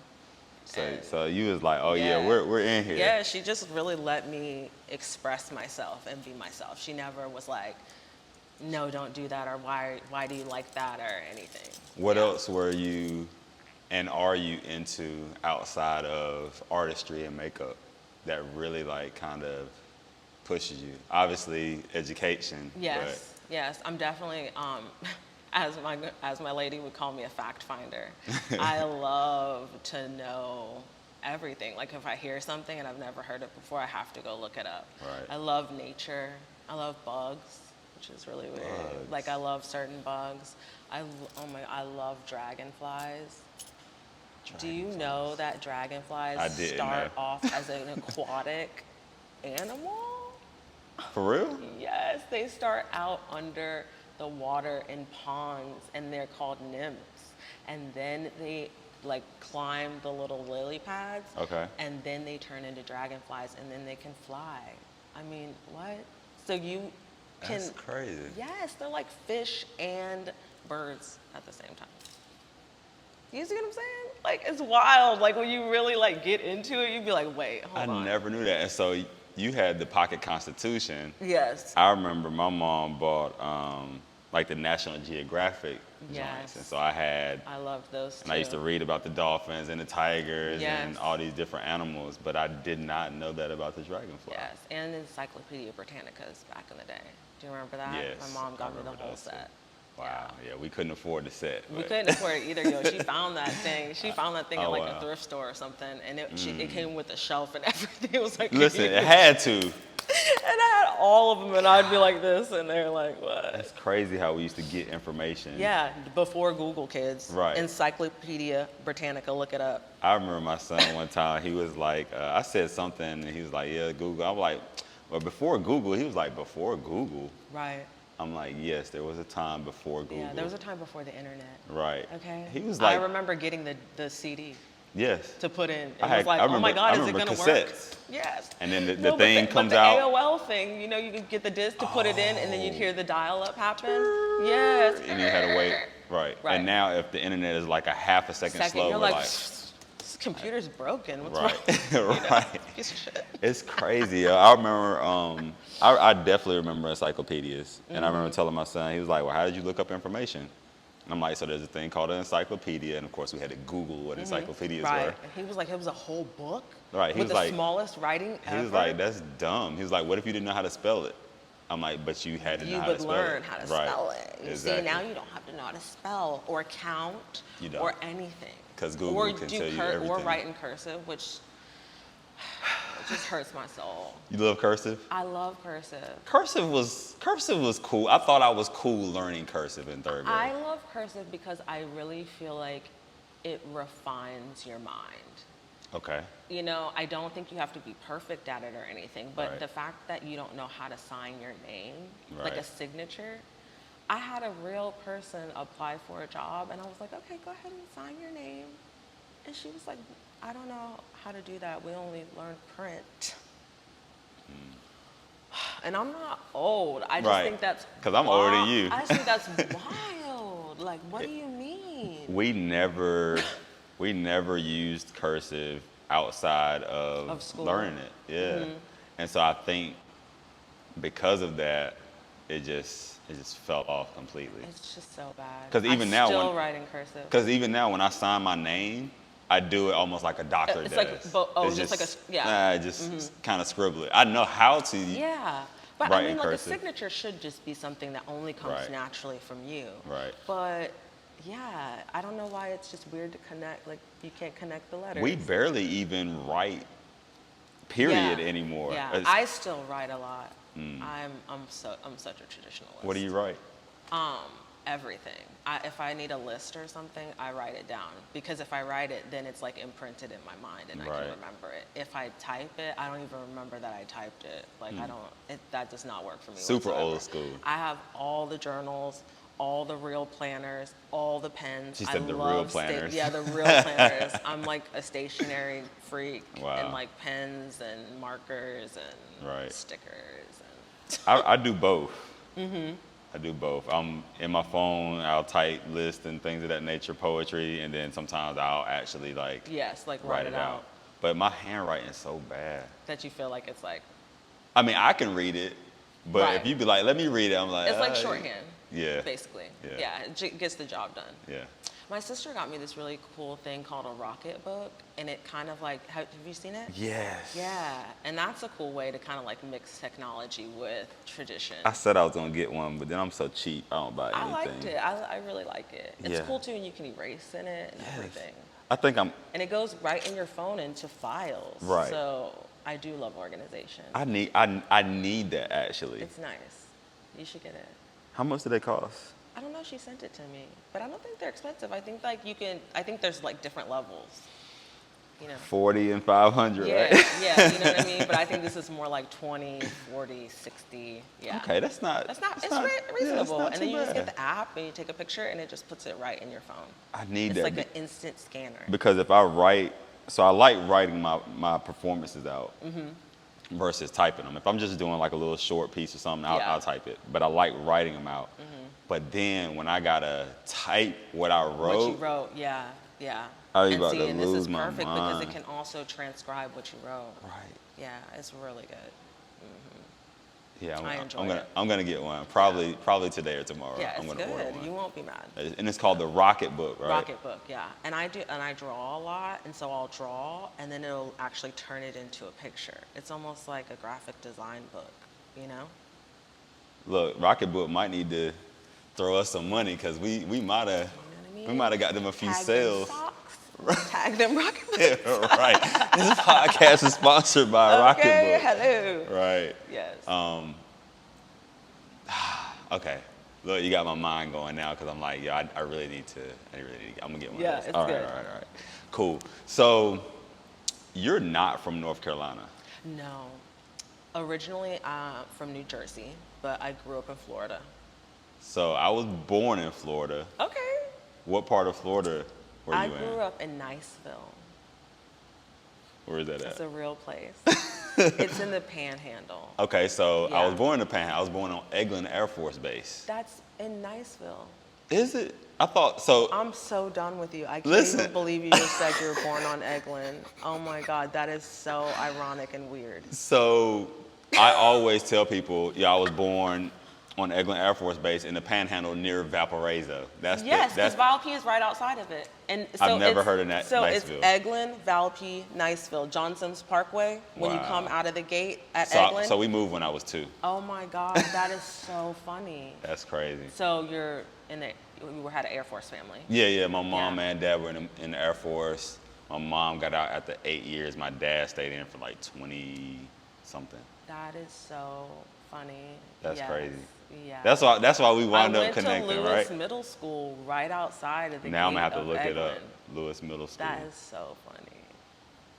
So you was like, oh yeah, we're in here. Yeah, she just really let me express myself and be myself. She never was like, no, don't do that, or why do you like that, or anything. What else were you And are you into outside of artistry and makeup that really like kind of pushes you? Obviously, education. Yes, yes, I'm definitely, as my lady would call me, a fact finder. I love to know everything. Like if I hear something and I've never heard it before, I have to go look it up. Right. I love nature. I love bugs, which is really weird. Bugs. Like I love certain bugs. I love dragonflies. Do you know that dragonflies start off as an aquatic animal? For real? Yes, they start out under the water in ponds, and they're called nymphs. And then they like climb the little lily pads. Okay. And then they turn into dragonflies, and then they can fly. I mean, what? So you can. That's crazy. Yes, they're like fish and birds at the same time. You see what I'm saying? Like it's wild. Like when you really like get into it, you'd be like, wait, hold on. I never knew that. And so you had the pocket Constitution. Yes. I remember my mom bought like the National Geographic Yes. joints, and so I loved those too. and I used to read about the dolphins and the tigers Yes. and all these different animals, but I did not know that about the dragonfly. Yes, and Encyclopedia Britannicas back in the day. Do you remember that? Yes, My mom I got me the remember whole those too. set. Wow. Yeah, we couldn't afford the set. We but- couldn't afford it either, yo. She found that thing. She found that thing at Oh, like wow. a thrift store or something, and it came with a shelf and everything. It was like Listen, it had to. And I had all of them, and I'd be like this, and they're like, what? It's crazy how we used to get information. Yeah, before Google, kids. Right. Encyclopedia Britannica, look it up. I remember my son one time, he was like, I said something, and he was like, yeah, Google. I'm like, well, before Google? He was like, before Google? Right. I'm like, yes, there was a time before Google. Yeah, there was a time before the internet. Right. Okay. He was like, I remember getting the CD yes. to put in. It I was like, I oh my remember- God, I is it remember gonna work? cassettes. Yes. And then the No, thing but comes the out. AOL thing, you know, you could get the disc to put it in, and then you'd hear the dial-up happen. Yes. And you had to wait. Right. Right. And now if the internet is like a half a second slow, you're we're like, like, this computer's broken. What's right. wrong? Right. Piece of shit. It's crazy. Yo. I remember, I definitely remember encyclopedias. And I remember telling my son, he was like, well, how did you look up information? And I'm like, so there's a thing called an encyclopedia. And of course, we had to Google what encyclopedias Right. were. And he was like, it was a whole book. Right. He With was the like, smallest writing ever. he was like, that's dumb. He was like, what if you didn't know how to spell it? I'm like, but you had to know You how to would spell learn it. how to Right. spell it. You Exactly. see, now you don't have to know how to spell or count You don't. or anything. 'Cause Google or can do tell you Or everything. write in cursive, which just hurts my soul. You love cursive? I love cursive. Cursive was cool. I thought I was cool learning cursive in third grade. I love cursive because I really feel like it refines your mind. Okay. You know, I don't think you have to be perfect at it or anything, but Right. the fact that you don't know how to sign your name, like a Right. signature. I had a real person apply for a job, and I was like, okay, go ahead and sign your name. And she was like, I don't know how to do that. We only learned print. And I'm not old. I just Right. think that's 'Cause I'm older than wild. you. I just think that's wild. Like, what do you mean? We never used cursive outside of school. learning it. Yeah. And so I think because of that, it just fell off completely. It's just so bad. 'Cause even now still when- writing cursive. Because even now, when I sign my name, I do it almost like a doctor It's does. like, oh, It's just like yeah. I just kind of scribble it. I know how to. Yeah, but Write I mean, in like a cursive. signature should just be something that only comes Right. naturally from you. Right. But yeah, I don't know why it's just weird to connect. Like you can't connect the letters. We barely even write, period, Yeah. anymore. Yeah, It's- I still write a lot. I'm such a traditionalist. What do you write? Everything. If I need a list or something, I write it down because if I write it, then it's like imprinted in my mind and I Right. can remember it. If I type it, I don't even remember that I typed it. Like I don't. That does not work for me. Super whatsoever. old school. I have all the journals, all the real planners, all the pens. She said I the real love planners. yeah, the real planners. I'm like a stationery freak Wow. and like pens and markers and Right. stickers and. I do both. I do both. I'm in my phone. I'll type lists and things of that nature, poetry, and then sometimes I'll actually like Yes, like write it out. But my handwriting is so bad. That you feel like it's like I mean, I can read it, but Right. if you be like, let me read it, I'm like, it's like shorthand. Yeah. Basically. Yeah. Yeah, it gets the job done. Yeah. My sister got me this really cool thing called a rocket book, and it kind of like, have you seen it? Yes. Yeah, and that's a cool way to kind of like mix technology with tradition. I said I was gonna get one, but then I'm so cheap, I don't buy anything. I liked it. I really like it. It's Yeah. cool too, and you can erase in it and Yes. everything. I think I'm. And it goes right in your phone into files. Right. So I do love organization. I need that actually. It's nice. You should get it. How much do they cost? I don't know. She sent it to me, but I don't think they're expensive. I think like you can. I think there's like different levels. You know. 40 and 500, Yeah, right? yeah. You know what I mean. But I think this is more like 20, 40, 60. Yeah. Okay, that's not. It's not. It's yeah, reasonable. it's not And then too you just get bad. the app and you take a picture and it just puts it right in your phone. I need It's that like an instant scanner. because if I write, so I like writing my performances out versus typing them. If I'm just doing like a little short piece or something, Yeah. I'll type it. But I like writing them out. But then when I gotta type what I wrote, What you wrote, yeah, yeah. I was And about see, to and this is lose my perfect because it mind. can also transcribe what you wrote. right? Yeah, it's really good. Yeah, I enjoy I'm gonna it. I'm gonna get one probably today or tomorrow. Yeah, I'm it's gonna order good. one. You won't be mad. And it's called the Rocket Book, right? Rocket book, yeah. And I draw a lot, and so I'll draw, and then it'll actually turn it into a picture. It's almost like a graphic design book, you know? Look, Rocket Book might need to throw us some money because we might have You know what I mean? got them a few Tag sales. them socks. Tag them rocket books. Yeah, right. This podcast is sponsored by Okay, Rocket hello. Book. Right. Yes. Okay. Look, you got my mind going now because I'm like, yeah, I really need to. I'm gonna get one. Yeah, of those. it's All right, good. all right. Cool. So, you're not from North Carolina. No. Originally from New Jersey, but I grew up in Florida. So I was born in Florida. Okay. What part of Florida were I you in? grew up in Niceville. Where is that It's at? a real place. It's in the Panhandle. Okay, so I Yeah. was born in the Panhandle. I was born on Eglin Air Force Base. That's in Niceville. Is it? I thought so. I'm so done with you. I can't Listen. even believe you just said you were born on Eglin. Oh my God, that is so ironic and weird. So I always tell people, yeah, I was born on Eglin Air Force Base in the Panhandle near Valparaiso. Yes, because that's Valpy is right outside of it. And so I've never it's- heard of that. So Niceville. it's Eglin, Valpy, Niceville, Johnson's Parkway. When you Wow. come out of the gate at so, Eglin. so we moved when I was 2. Oh my God, that is so funny. That's crazy. So you had an Air Force family. Yeah. My mom Yeah. and dad were in the Air Force. My mom got out after 8 years. My dad stayed in for like 20 something. That is so funny. That's Yes. crazy. Yeah. That's why we wound I up went connecting, to Lewis right? Middle School right outside of the Now I'm gate gonna have to of look it up. Eglin. Lewis Middle School. That is so funny.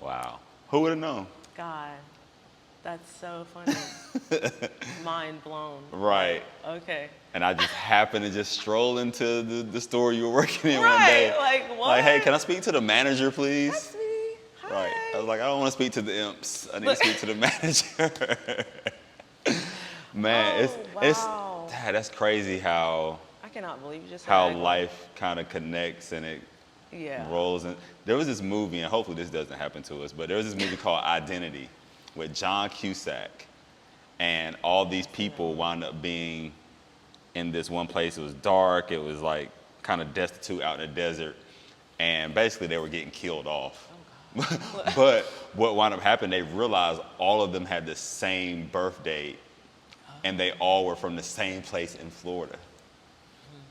Wow. Who would have known? God, that's so funny. Mind blown. Right. Okay. And I just happened to just stroll into the store you were working in one Right, day. like, Like, hey, what? can I speak to the manager, please? That's me. Hi. Right. I was like, I don't want to speak to the imps. I need to speak to the manager. Man, Oh, it's wow. Dad, that's crazy how I cannot believe you just said how Eglin. life kind of connects and it Yeah. rolls. And there was this movie, and hopefully this doesn't happen to us, but there was this movie called Identity with John Cusack, and all these people wound up being in this one place. It was dark. It was like kind of destitute out in the desert, and basically they were getting killed off. But what wound up happening, they realized all of them had the same birth date, and they all were from the same place in Florida,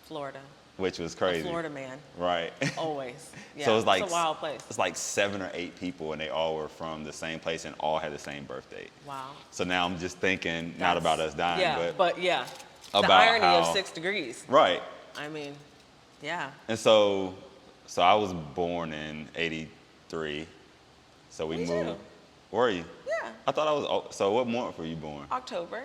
Florida. which was A crazy. Florida man. Right. Always. Yeah. So it's like a wild place. It's like 7 or 8 people, and they all were from the same place and all had the same birth date. Wow. So now I'm just thinking, not about us dying, Yeah, but yeah. about the irony of how- 6 degrees. right. I mean, yeah. And so I was born in '83. So we Me moved. too. Where are you? Yeah. I thought I was. So what month were you born? October.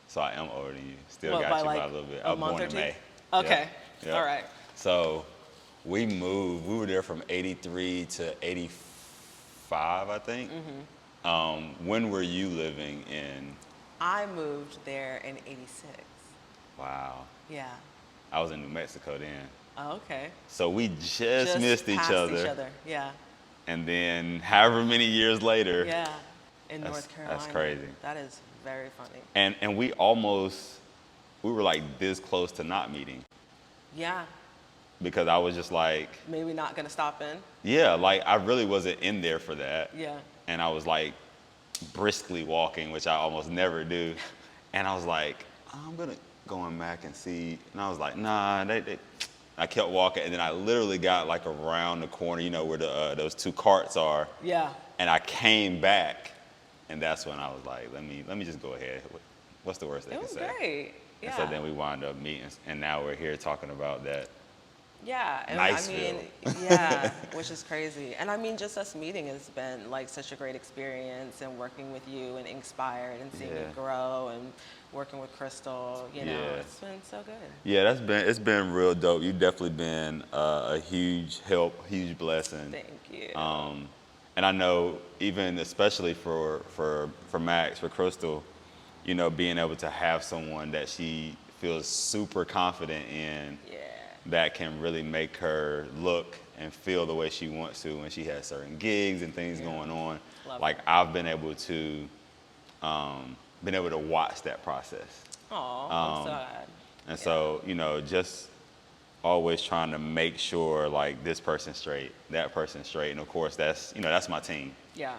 So I am older than you. Still What, got by you by like a little bit. a I was month born or in two? May. Okay. Yep. All right. So we moved. We were there from '83 to '85, I think. Mm-hmm. When were you living in? I moved there in 86. Wow. Yeah. I was in New Mexico then. Oh, okay. So we just missed passed each other. each other. Yeah. And then however many years later. Yeah. In That's- North Carolina. that's crazy. That is very funny. And we almost we were like this close to not meeting Yeah. because I was just like, Maybe not gonna stop in. yeah, like I really wasn't in there for that. Yeah. And I was like briskly walking, which I almost never do. And I was like, I'm gonna go in Mac and see. And I was like, nah, I kept walking, and then I literally got like around the corner, you know, where those two carts are. Yeah. And I came back, and that's when I was like, let me just go ahead. What's the worst they It can was say? great. Yeah. And so then we wound up meeting, and now we're here talking about that. Yeah, and Niceville. I mean, yeah, which is crazy. And I mean, just us meeting has been like such a great experience, and working with you and Inspired and seeing you Yeah. grow, and working with Crystal, you know, Yeah. it's been so good. Yeah, it's been real dope. You've definitely been a huge help, huge blessing. Thank you. And I know even especially for Max, for Crystal, you know, being able to have someone that she feels super confident in, Yeah. that can really make her look and feel the way she wants to when she has certain gigs and things going on. Love Like it. I've been able to watch that process. Aw, I'm so glad. And so, you know, just always trying to make sure like this person's straight, that person's straight. And of course that's my team. Yeah.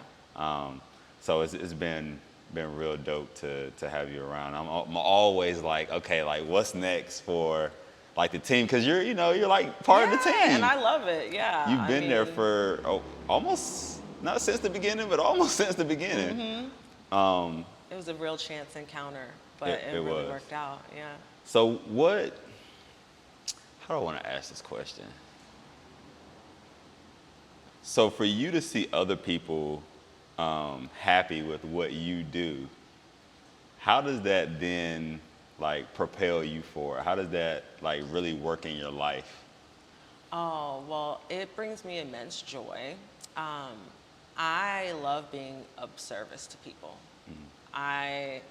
So it's been real dope to have you around. I'm always like, okay, like what's next for like the team? Cause you're like part of the team. And I love it. Yeah. You've been there mean, for almost, not since the beginning, but almost since the beginning. It was a real chance encounter, but It it really was. worked out. Yeah. So how do I want to ask this question? So for you to see other people happy with what you do, how does that then like propel you forward? How does that like really work in your life? Oh, well, it brings me immense joy. I love being of service to people. I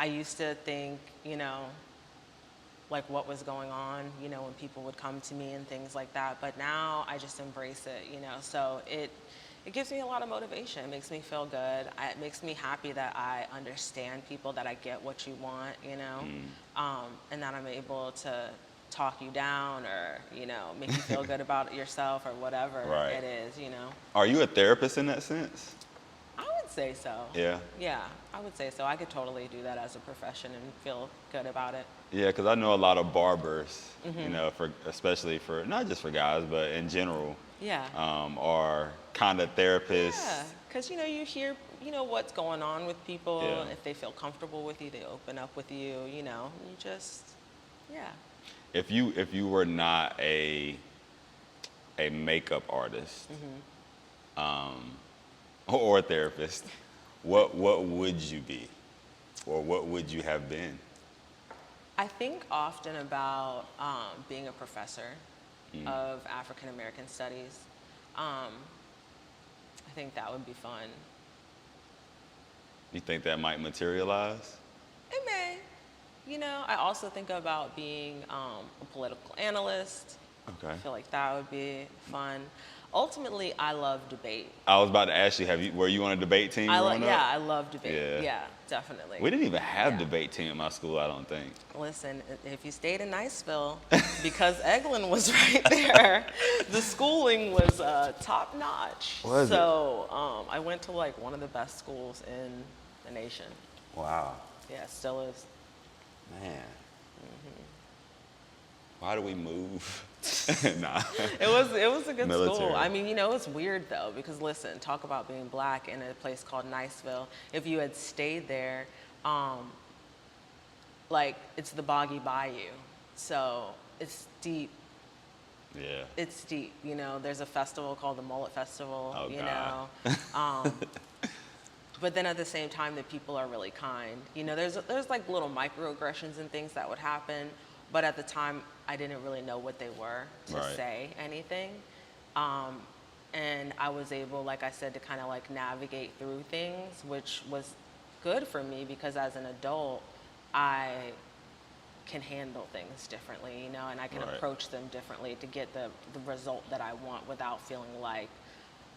used to think, you know, like what was going on, you know, when people would come to me and things like that. But now I just embrace it, you know. So it gives me a lot of motivation. It makes me feel good. It makes me happy that I understand people, that I get what you want, you know, and that I'm able to talk you down or, you know, make you feel good about yourself or whatever Right. it is, you know. Are you a therapist in that sense? I would say so. Yeah. Yeah, I would say so. I could totally do that as a profession and feel good about it. Yeah, because I know a lot of barbers, you know, especially for not just for guys, but in general, Yeah. are kind of therapists. Yeah, because, you know, you hear, you know, what's going on with people. Yeah. If they feel comfortable with you, they open up with you, you know. You just, yeah. If you were not a makeup artist, or a therapist, what would you be, or what would you have been? I think often about being a professor of African American studies. I think that would be fun. You think that might materialize? It may. You know, I also think about being a political analyst. Okay. I feel like that would be fun. Ultimately, I love debate. I was about to ask you, were you on a debate team growing up? I love debate. Yeah. Yeah, definitely. We didn't even have Yeah. debate team at my school, I don't think. Listen, if you stayed in Niceville, because Eglin was right there, the schooling was top notch. Was it? So I went to like one of the best schools in the nation. Wow. Yeah, it still is. Man. Why do we move? Nah. It was a good Military. school. I mean, you know, it's weird though, because listen, talk about being black in a place called Niceville. If you had stayed there, like it's the Boggy Bayou, so it's deep. Yeah. It's deep. You know, there's a festival called the Mullet Festival. Oh, you God. know. But then at the same time, the people are really kind. You know, there's like little microaggressions and things that would happen, but at the time, I didn't really know what they were to Right. say anything. And I was able, like I said, to kind of like navigate through things, which was good for me because as an adult, I can handle things differently, you know, and I can Right. approach them differently to get the result that I want without feeling like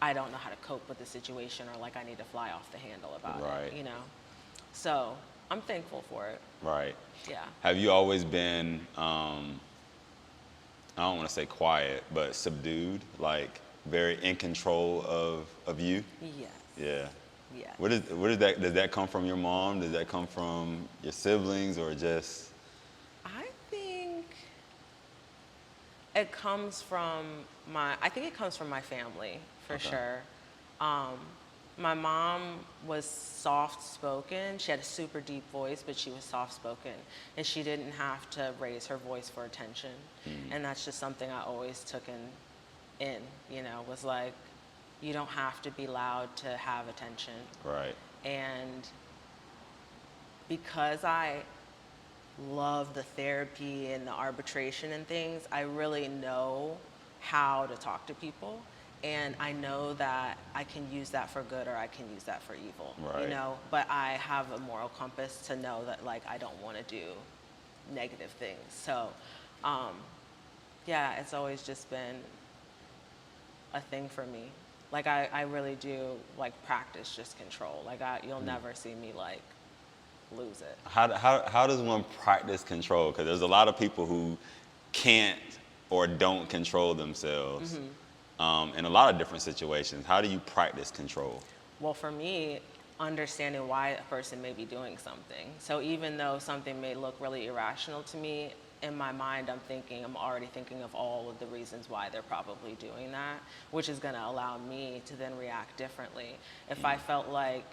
I don't know how to cope with the situation or like I need to fly off the handle about Right. it, you know. So I'm thankful for it. Right. Yeah. Have you always been, I don't want to say quiet, but subdued, like very in control of you? Yes. Yeah. Yes. What is that? Does that come from your mom? Does that come from your siblings, or just? I think it comes from I think it comes from my family, for sure. My mom was soft-spoken. She had a super deep voice, but she was soft-spoken. And she didn't have to raise her voice for attention. And that's just something I always took in, was like, you don't have to be loud to have attention. Right. And because I love the therapy and the arbitration and things, I really know how to talk to people. And I know that I can use that for good or I can use that for evil, Right. But I have a moral compass to know that, like, I don't want to do negative things. So, yeah, it's always just been a thing for me. Like, I really do, like, practice just control. Like, you'll never see me, like, lose it. How does one practice control? Because there's a lot of people who can't or don't control themselves. In a lot of different situations. How do you practice control? Well, for me, understanding why a person may be doing something. So even though something may look really irrational to me, in my mind, I'm already thinking of all of the reasons why they're probably doing that, which is going to allow me to then react differently. If I felt like,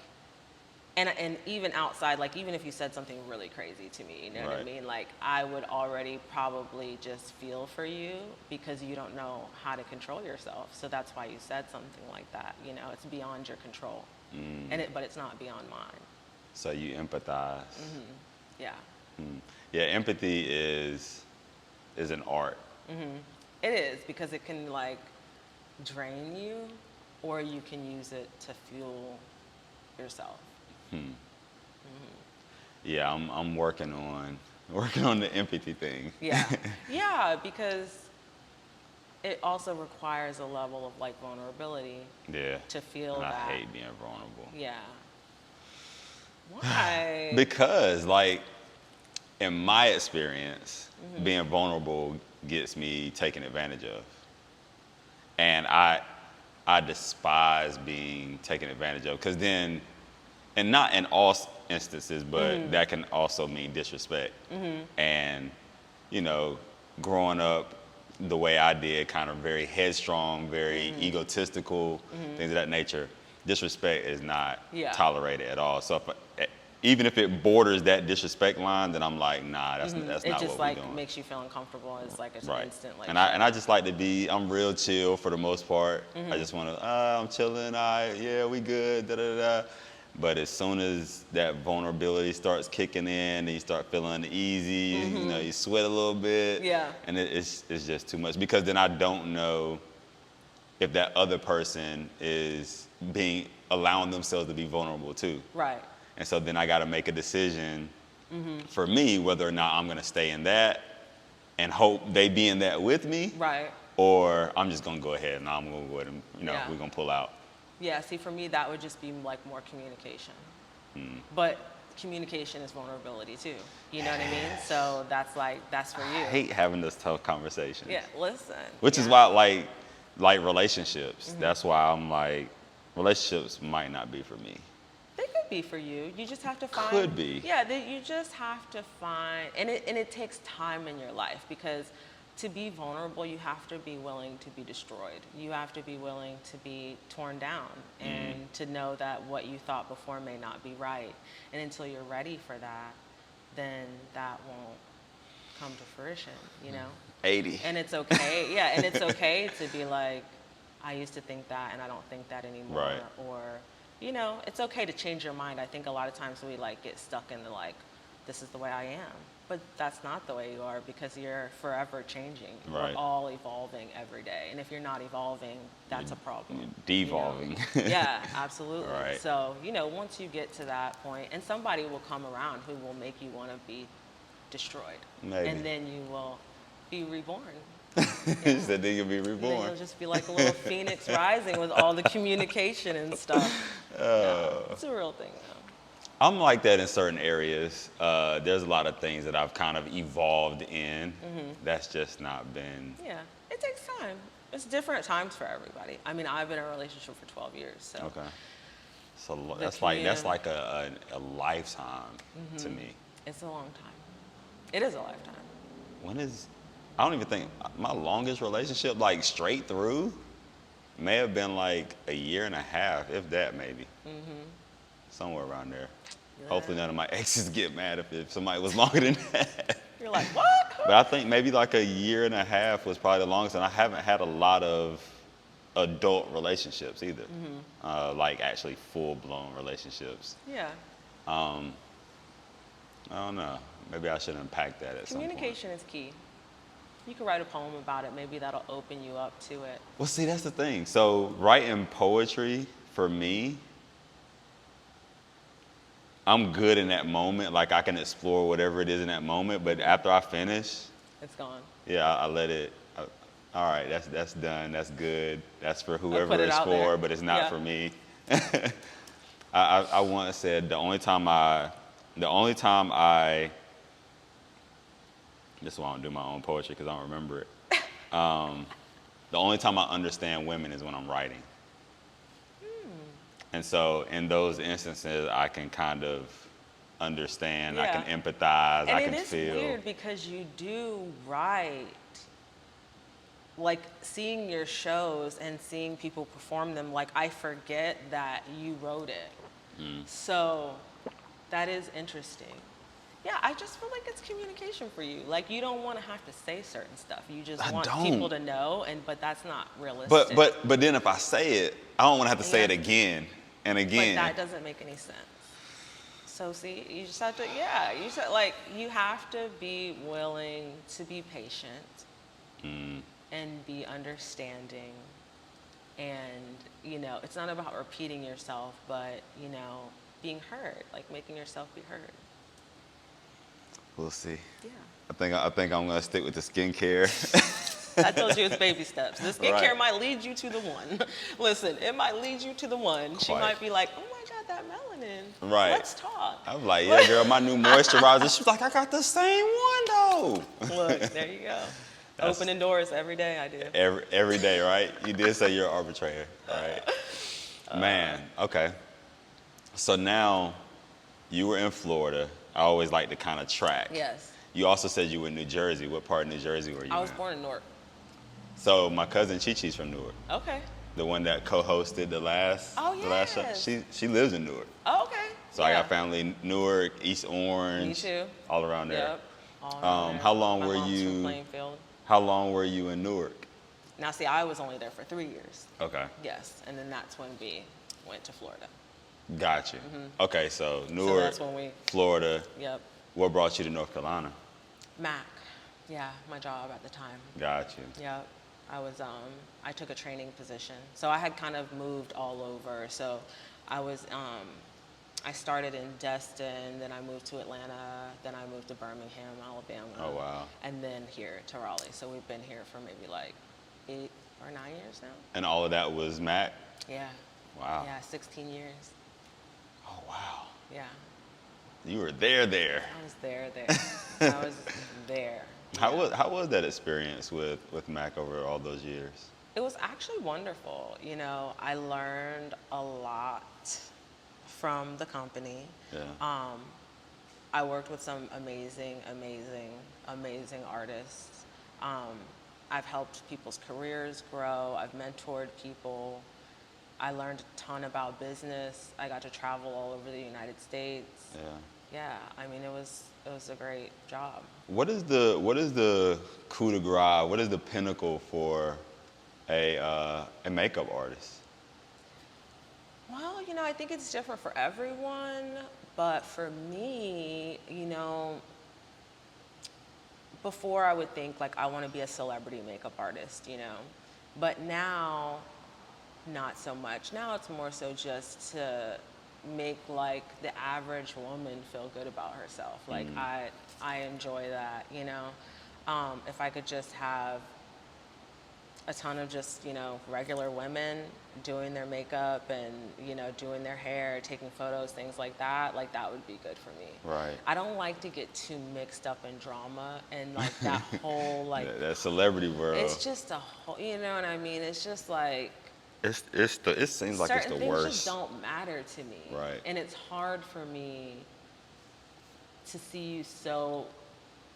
and even outside, like, even if you said something really crazy to me, you know what I Right. mean? Like, I would already probably just feel for you because you don't know how to control yourself. So that's why you said something like that. It's beyond your control, but it's not beyond mine. So you empathize. Yeah. Yeah, empathy is an art. It is, because it can, like, drain you, or you can use it to fuel yourself. Yeah, I'm working on the empathy thing. Yeah. Yeah, because it also requires a level of, like, vulnerability Yeah. to feel And that. I hate being vulnerable. Yeah. Why? Because, like, in my experience, being vulnerable gets me taken advantage of. And I despise being taken advantage of, because then, and not in all instances, but that can also mean disrespect. And, growing up the way I did, kind of very headstrong, very egotistical, things of that nature, disrespect is not tolerated at all. So even if it borders that disrespect line, then I'm like, nah, that's not what we're doing. It just, like, makes you feel uncomfortable. It's like an instant, like. And I just like to I'm real chill for the most part. I just want to, I'm chilling, yeah, we good, da da da. But as soon as that vulnerability starts kicking in, and you start feeling uneasy, you sweat a little bit. Yeah. And it's just too much, because then I don't know if that other person is allowing themselves to be vulnerable too. Right. And so then I got to make a decision for me whether or not I'm going to stay in that and hope they be in that with me. Right. Or I'm just going to go ahead and I'm going to go ahead and, Yeah. we're going to pull out. Yeah, see, for me, that would just be, like, more communication. But communication is vulnerability too. You know what I mean? So that's for you. I hate having this tough conversation. Yeah, listen. Which is why, like relationships, that's why I'm like, relationships might not be for me. They could be for you. You just have to find. Could be. Yeah, you just have to find, and it takes time in your life, because to be vulnerable, you have to be willing to be destroyed. You have to be willing to be torn down, and to know that what you thought before may not be right. And until you're ready for that, then that won't come to fruition, 80. And it's okay. Yeah, and it's okay to be like, I used to think that, and I don't think that anymore. Right. Or, it's okay to change your mind. I think a lot of times we, like, get stuck in the, like, this is the way I am. But that's not the way you are, because you're forever changing. Right. We're all evolving every day. And if you're not evolving, that's a problem. Devolving. Yeah, absolutely. Right. So, once you get to that point, and somebody will come around who will make you want to be destroyed. Maybe. And then you will be reborn. You said then you'll be And then reborn. you'll just be like a little phoenix rising with all the communication and stuff. Yeah, it's a real thing, though. I'm like that in certain areas. There's a lot of things that I've kind of evolved in. That's just not been. Yeah, it takes time. It's different times for everybody. I mean, I've been in a relationship for 12 years, so. Okay. So that's like a lifetime to me. It's a long time. It is a lifetime. I don't even think my longest relationship, like straight through, may have been like a year and a half, if that maybe. Somewhere around there. Yeah. Hopefully none of my exes get mad if somebody was longer than that. You're like, what? But I think maybe like a year and a half was probably the longest, and I haven't had a lot of adult relationships either. Like actually full-blown relationships. Yeah. I don't know. Maybe I should unpack that at some point. Communication is key. You could write a poem about it. Maybe that'll open you up to it. Well, see, that's the thing. So writing poetry, for me, I'm good in that moment. Like I can explore whatever it is in that moment. But after I finish, It's gone. yeah, I let it. All right, that's done. That's good. That's for whoever it it's out for, there. but it's not Yeah. for me. I once said the only time I. This is why I don't do my own poetry because I don't remember it. The only time I understand women is when I'm writing. And so in those instances, I can kind of understand, I Yeah. can empathize, And I can it is feel. weird because you do write, like seeing your shows and seeing people perform them, like I forget that you wrote it. So that is interesting. Yeah, I just feel like it's communication for you. Like you don't want to have to say certain stuff. You just I want don't. people to know, but that's not realistic. But then if I say it, I don't want to have to say it Yeah. again and again. But that doesn't make any sense. So see, you just have to, you have to be willing to be patient and be understanding. And, it's not about repeating yourself, but, being heard, like making yourself be heard. We'll see. Yeah. I think I'm gonna stick with the skincare. I told you it's baby steps. The skincare Right. might lead you to the one. Listen, it might lead you to the one. She Quite. might be like, oh my God, that melanin. Right. Let's talk. I was like, yeah, girl, my new moisturizer. She was like, I got the same one though. Look, there you go. Opening doors every day I do. Every day, right? You did say you're an arbitrator, right? Man, okay. So now you were in Florida. I always like to kind of track. Yes. You also said you were in New Jersey. What part of New Jersey were you I was in? born in Newark. So my cousin Chi-Chi's from Newark. Okay. The one that co-hosted the last show. yes. She lives in Newark. Oh, okay. So I got family in Newark, East Orange. Me too. All around there. Yep. All around there. How long My were mom's you- from Plainfield. How long were you in Newark? Now, see, I was only there for 3 years. Okay. Yes. And then that's when we went to Florida. Got you. Okay, so So Newark, that's when we, Florida. yep. What brought you to North Carolina? Mac. Yeah, my job at the time. Got you. Yep. I took a training position. So I had kind of moved all over. So I started in Destin, then I moved to Atlanta, then I moved to Birmingham, Alabama. Oh, wow. And then here to Raleigh. So we've been here for maybe like 8 or 9 years now. And all of that was Mac? Yeah. Wow. Yeah, 16 years. Oh, wow. Yeah. You were there. I was there. I was there. How was that experience with Mac over all those years? It was actually wonderful. I learned a lot from the company. Yeah. I worked with some amazing artists. I've helped people's careers grow. I've mentored people. I learned a ton about business. I got to travel all over the United States. Yeah. Yeah, I mean, it was a great job. What is the coup de grace? What is the pinnacle for a makeup artist? Well, I think it's different for everyone, but for me, before I would think like I want to be a celebrity makeup artist, but now, not so much. Now it's more so just to make like the average woman feel good about herself. Like I enjoy that, If I could just have a ton of just, regular women doing their makeup and, doing their hair, taking photos, things like that would be good for me. Right. I don't like to get too mixed up in drama and like that whole like that celebrity world. it's just a whole, you know what I mean? It's just like it seems like it's the certain things worst. just don't matter to me. Right. And it's hard for me to see you so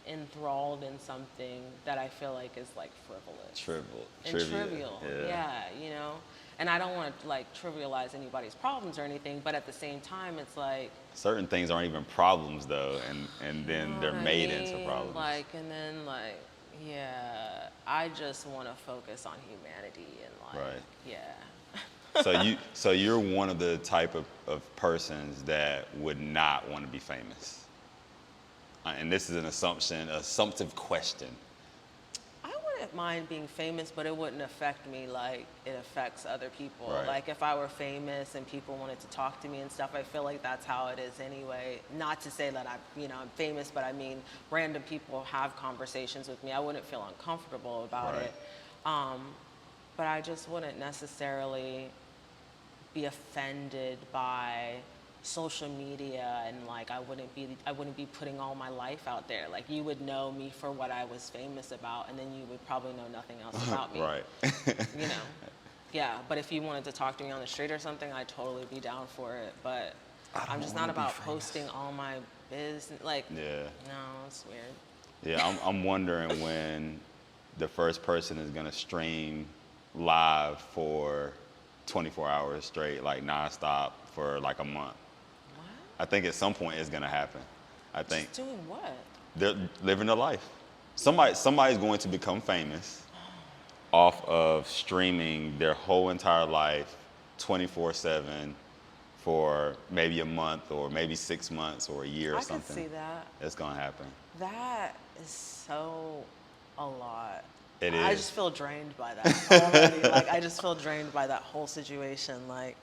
enthralled in something that I feel like is like frivolous. Trivial. Yeah, And I don't want to like trivialize anybody's problems or anything, but at the same time, it's like certain things aren't even problems though, and then they're made into problems. I just want to focus on humanity and Right. So you're one of the type of persons that would not want to be famous. And this is an assumptive question. I wouldn't mind being famous, but it wouldn't affect me like it affects other people. Right. Like if I were famous and people wanted to talk to me and stuff, I feel like that's how it is anyway. Not to say that I'm famous, but I mean, random people have conversations with me. I wouldn't feel uncomfortable about Right. it. But I just wouldn't necessarily be offended by social media, and like I wouldn't be putting all my life out there. Like you would know me for what I was famous about, and then you would probably know nothing else about me. Right. Yeah, but if you wanted to talk to me on the street or something, I'd totally be down for it. But I'm just not about posting all my business. Like, Yeah. no, it's weird. Yeah, I'm wondering when the first person is gonna stream live for 24 hours straight, like nonstop for like a month. What? I think at some point it's gonna happen. I think Just doing what? they're living their life. Somebody's going to become famous off of streaming their whole entire life 24/7 for maybe a month or maybe 6 months or a year or I something. could see that. It's gonna happen. That is so a lot. It I is. just feel drained by that already. Like I just feel drained by that whole situation. Like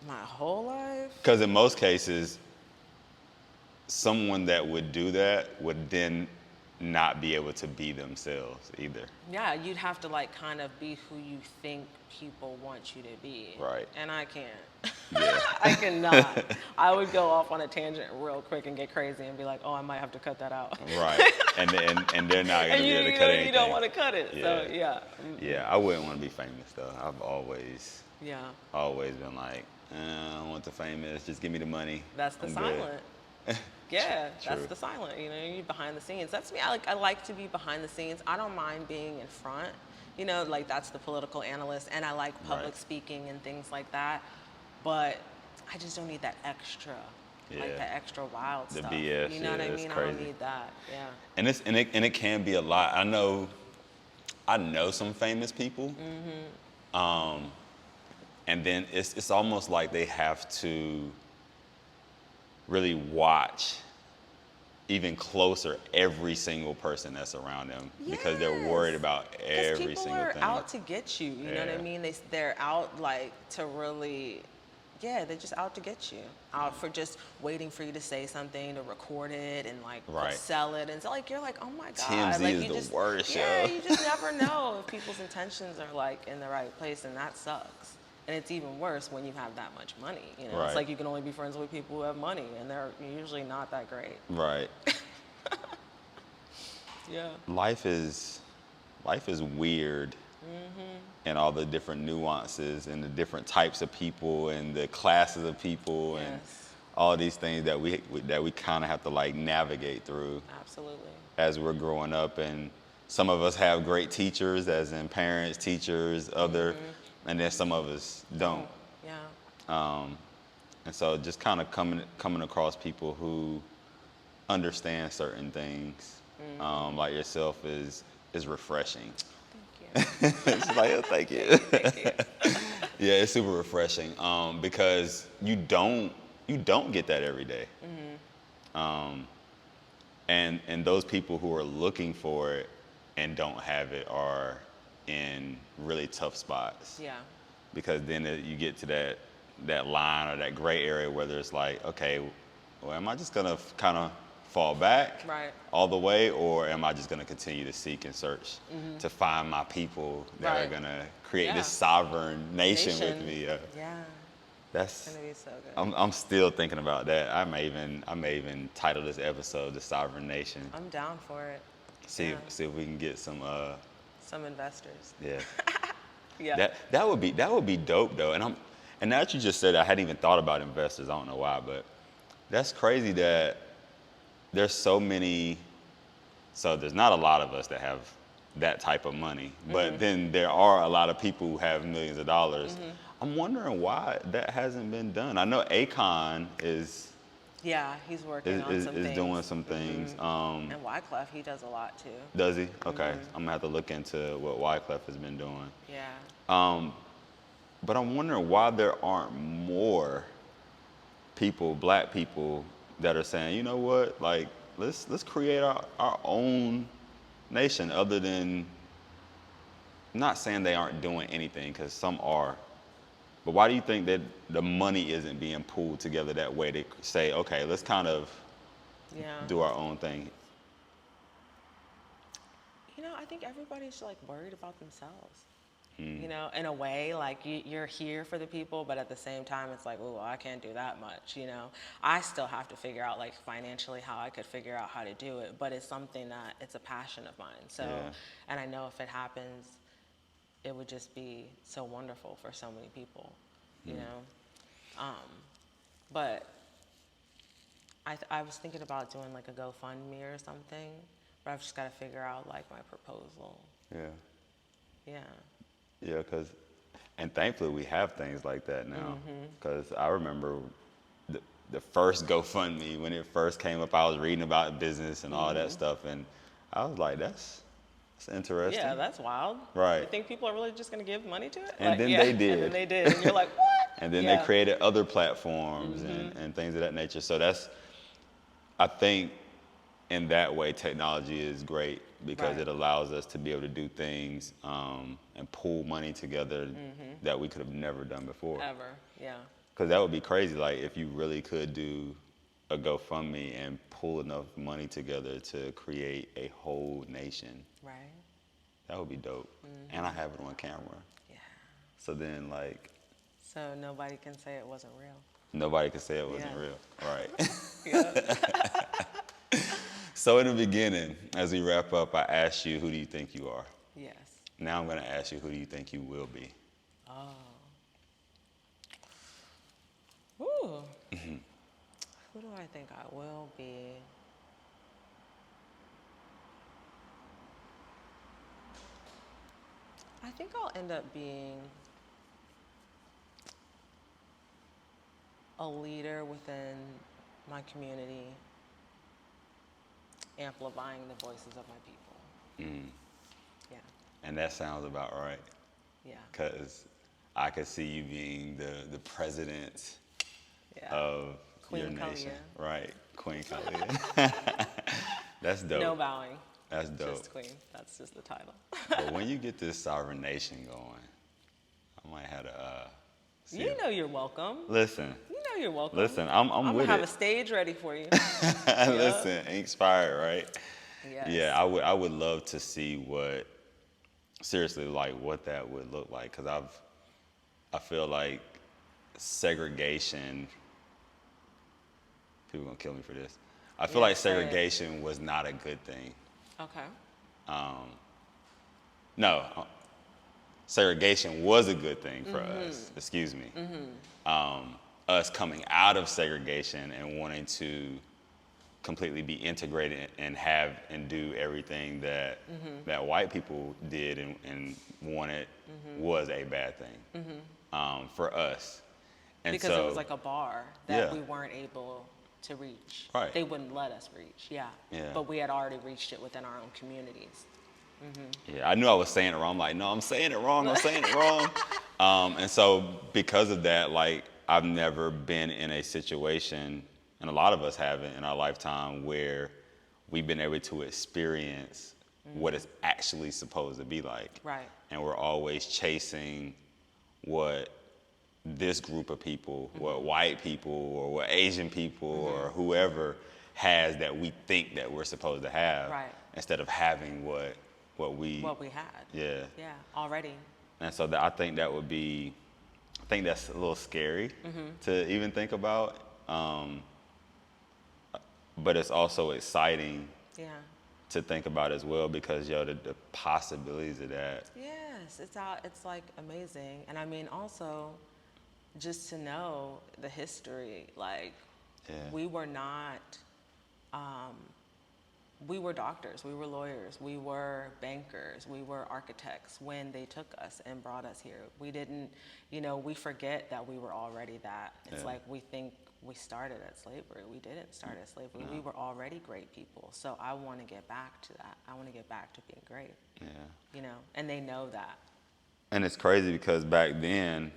my whole life. Because in most cases, someone that would do that would then not be able to be themselves either. Yeah, you'd have to like kind of be who you think people want you to be. Right. And I can't. Yeah. I cannot. I would go off on a tangent real quick and get crazy and be like, oh, I might have to cut that out. Right. And they're not going to be able to cut anything. You don't want to cut it. Yeah. So yeah. Yeah, I wouldn't want to be famous though. I've always Yeah. been like, I don't want the famous. Just give me the money. That's the I'm silent. good. Yeah, that's True. the silent. You're behind the scenes. That's me. I like to be behind the scenes. I don't mind being in front. Like that's the political analyst, and I like public Right. speaking and things like that. But I just don't need that extra, like Yeah. that extra wild The stuff. BS, You know what I yeah, it's mean? I don't crazy. need that. Yeah. And it can be a lot. I know some famous people. Mm-hmm. And then it's almost like they have to really watch even closer every single person that's around them because they're worried about every people single are thing. out to get you. You know what I Yeah. mean? They're out like to really. Yeah, they're just out to get you. Out for just waiting for you to say something, to record it and like Right. sell it. And so like you're like, oh my God. TMZ like, is you the just, worst, Yeah, yo. you just never know if people's intentions are like in the right place, and that sucks. And it's even worse when you have that much money. Right. It's like you can only be friends with people who have money, and they're usually not that great. Right. Yeah. Life is weird. And all the different nuances and the different types of people and the classes of people and Yes. all these things that we kind of have to like navigate through Absolutely. as we're growing up. And some of us have great teachers, as in parents, teachers, and then some of us don't. Yeah. And so just kind of coming across people who understand certain things, like yourself, is refreshing. Thank you. It's like, oh, thank you. Thank you. Yeah, it's super refreshing because you don't get that every day. And those people who are looking for it and don't have it are in really tough spots. Yeah. Because then you get to that line or that gray area where there's like, okay, well, am I just gonna kind of fall back Right. all the way, or am I just going to continue to seek and search to find my people that are Right. going to create Yeah. this sovereign nation with me? Yeah. That's It's gonna be so good. I'm still thinking about that. I may even title this episode "The Sovereign Nation." I'm down for it. See Yeah. see if we can get some Some investors. yeah. Yeah. That would be dope though. And now that you just said that, I hadn't even thought about investors. I don't know why, but that's crazy that there's so many. So there's not a lot of us that have that type of money, but then there are a lot of people who have millions of dollars. I'm wondering why that hasn't been done. I know Akon is Yeah, he's working on some things. doing some things. And Wyclef, he does a lot too. Does he? Okay, I'm gonna have to look into what Wyclef has been doing. Yeah. But I'm wondering why there aren't more people, black people, that are saying, you know what, like let's create our own nation. Other than, I'm not saying they aren't doing anything, because some are. But why do you think that the money isn't being pulled together that way to say, okay, let's kind of Yeah. do our own thing? You know, I think everybody's like worried about themselves. You know, in a way, like you're here for the people, but at the same time, it's like, oh, I can't do that much. You know, I still have to figure out like financially how I could figure out how to do it. But it's something that it's a passion of mine. So, and I know if it happens, it would just be so wonderful for so many people. You know, but I was thinking about doing like a GoFundMe or something, but I've just got to figure out like my proposal. Yeah. Yeah. Yeah, and thankfully we have things like that now. Because I remember the first GoFundMe, when it first came up, I was reading about business and all that stuff, and I was like, that's interesting. Yeah, that's wild. Right. You think people are really just going to give money to it? And Like, then yeah. they did. And then they did. And you're like, what? And then Yeah. they created other platforms and things of that nature. So I think in that way, technology is great, because Right. it allows us to be able to do things and pull money together that we could have never done before. Ever, yeah. Because that would be crazy, like if you really could do a GoFundMe and pull enough money together to create a whole nation. Right? That would be dope. And I have it on camera. Yeah. So then, like, So nobody can say it wasn't real. nobody could say it wasn't Yeah. real. Right. Yeah. So in the beginning, as we wrap up, I asked you, who do you think you are? Yes. Now I'm going to ask you, who do you think you will be? Oh. Ooh. Who do I think I will be? I think I'll end up being a leader within my community, amplifying the voices of my people. Yeah, And that sounds about right. yeah, Because I could see you being the president yeah. of Queen your nation. Khaliah. Right, Queen Khaliah. That's dope. No bowing, That's dope. just queen. That's just the title. But when you get this sovereign nation going, I might have to see You if- know you're welcome. Listen, You know you're welcome. listen, I'm I'm with gonna have it. a stage ready for you. Listen, inspired, right? Yes. Yeah, I would love to see what, seriously, like what that would look like, because I feel like segregation, people gonna kill me for this. I feel Yeah, like say it. segregation was not a good thing. Okay. No, segregation was a good thing for us, excuse me. Us coming out of segregation and wanting to completely be integrated and have and do everything that that white people did and wanted was a bad thing for us. And Because so, it was like a bar that Yeah. we weren't able to reach. Right. They wouldn't let us reach, yeah. Yeah. But we had already reached it within our own communities. yeah, I knew I was saying it wrong. I'm like, no, I'm saying it wrong. I'm saying it wrong. And so because of that, like, I've never been in a situation, and a lot of us haven't in our lifetime, where we've been able to experience what it's actually supposed to be like. Right. And we're always chasing what this group of people, what white people or what Asian people or whoever has that we think that we're supposed to have, Right. instead of having what we had. Yeah. Yeah, already. And so I think that's a little scary to even think about. But it's also exciting Yeah. to think about as well, because the possibilities of that. Yes, it's like amazing. And I mean, also just to know the history, like we were not, we were doctors, we were lawyers, we were bankers, we were architects when they took us and brought us here. We didn't, we forget that we were already that. It's like we think we started at slavery. We didn't start at slavery. No. We were already great people. So I want to get back to that. I want to get back to being great. Yeah. And they know that. And it's crazy because back then,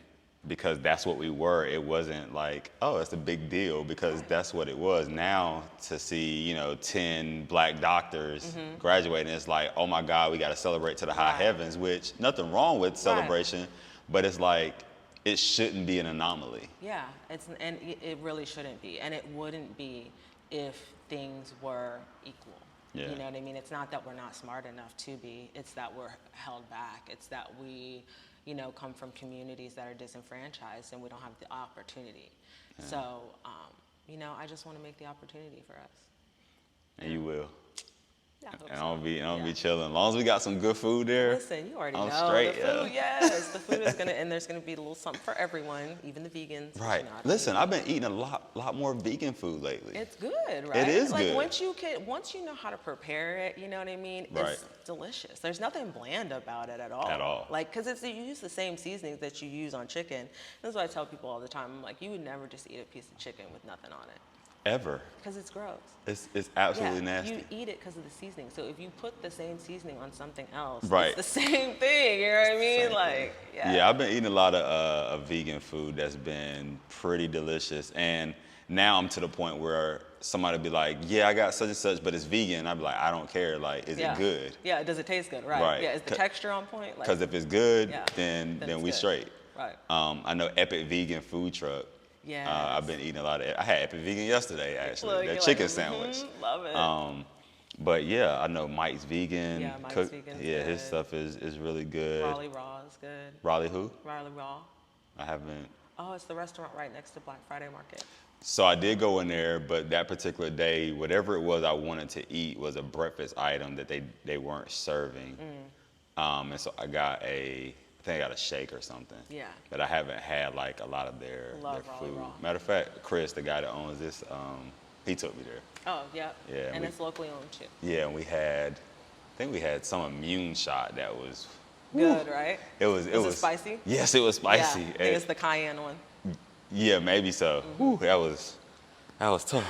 because that's what we were, it wasn't like, oh, it's a big deal, because that's what it was. Now to see, 10 black doctors graduating, it's like, oh my God, we got to celebrate to the high heavens, which nothing wrong with celebration, but it's like, it shouldn't be an anomaly. Yeah, and it really shouldn't be. And it wouldn't be if things were equal. Yeah. You know what I mean? It's not that we're not smart enough to be, it's that we're held back. It's that we, come from communities that are disenfranchised and we don't have the opportunity. Yeah. So, I just want to make the opportunity for us. And you will. Yeah, and I'll be chilling. As long as we got some good food there. Listen, you already I'm know. Straight, the food, yes. The food is and there's gonna be a little something for everyone, even the vegans. Right. Listen, I've been eating a lot more vegan food lately. It's good, right? It is like good. Once you know how to prepare it, you know what I mean? Right. It's delicious. There's nothing bland about it at all. At all. Like, because you use the same seasonings that you use on chicken. That's what I tell people all the time. I'm like, you would never just eat a piece of chicken with nothing on it. Ever. Because it's gross. It's absolutely nasty. You eat it because of the seasoning. So if you put the same seasoning on something else, right. it's the same thing. You know what I mean? Like, yeah. I've been eating a lot of vegan food that's been pretty delicious, and now I'm to the point where somebody be like, "Yeah, I got such and such, but it's vegan." I'd be like, "I don't care. Like, is it good? Yeah. Does it taste good? Right. Right. Yeah. Is the texture on point? Because if it's good, then we good. Straight. Right. I know Epic Vegan Food Truck. Yeah. I've been eating a lot of. I had Epic Vegan yesterday, actually. That chicken sandwich. Love it. But yeah, I know Mike's Vegan. Yeah, Mike's Vegan. Yeah, his stuff is really good. Raleigh Raw is good. Raleigh who? Raleigh Raw. I haven't. Oh, it's the restaurant right next to Black Friday Market. So I did go in there, but that particular day, whatever it was I wanted to eat was a breakfast item that they weren't serving. And so I got I think I got a shake or something. Yeah. But I haven't had like a lot of their food. Raw. Matter of fact, Chris, the guy that owns this, he took me there. Oh, yeah. Yeah. And it's locally owned too. Yeah, and I think we had some immune shot that was good, right? Was it spicy? Yes, it was spicy. Yeah, I think it's the cayenne one. Yeah, maybe so. Whew, that was tough.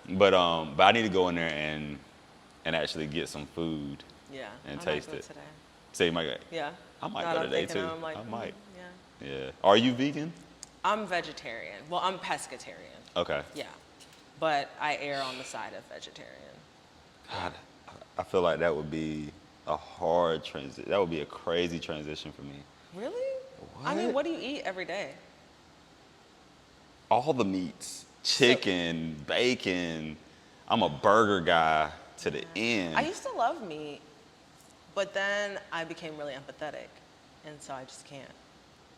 But I need to go in there and actually get some food. Yeah. And taste it. Today. So you might go. Yeah. I might go today too. Like, I might. Yeah. Yeah. Are you vegan? I'm vegetarian. Well, I'm pescatarian. Okay. Yeah. But I err on the side of vegetarian. God, I feel like that would be a hard transition. That would be a crazy transition for me. Really? What? I mean, what do you eat every day? All the meats. Chicken, bacon. I'm a burger guy to the end. I used to love meat, but then I became really empathetic, and so I just can't.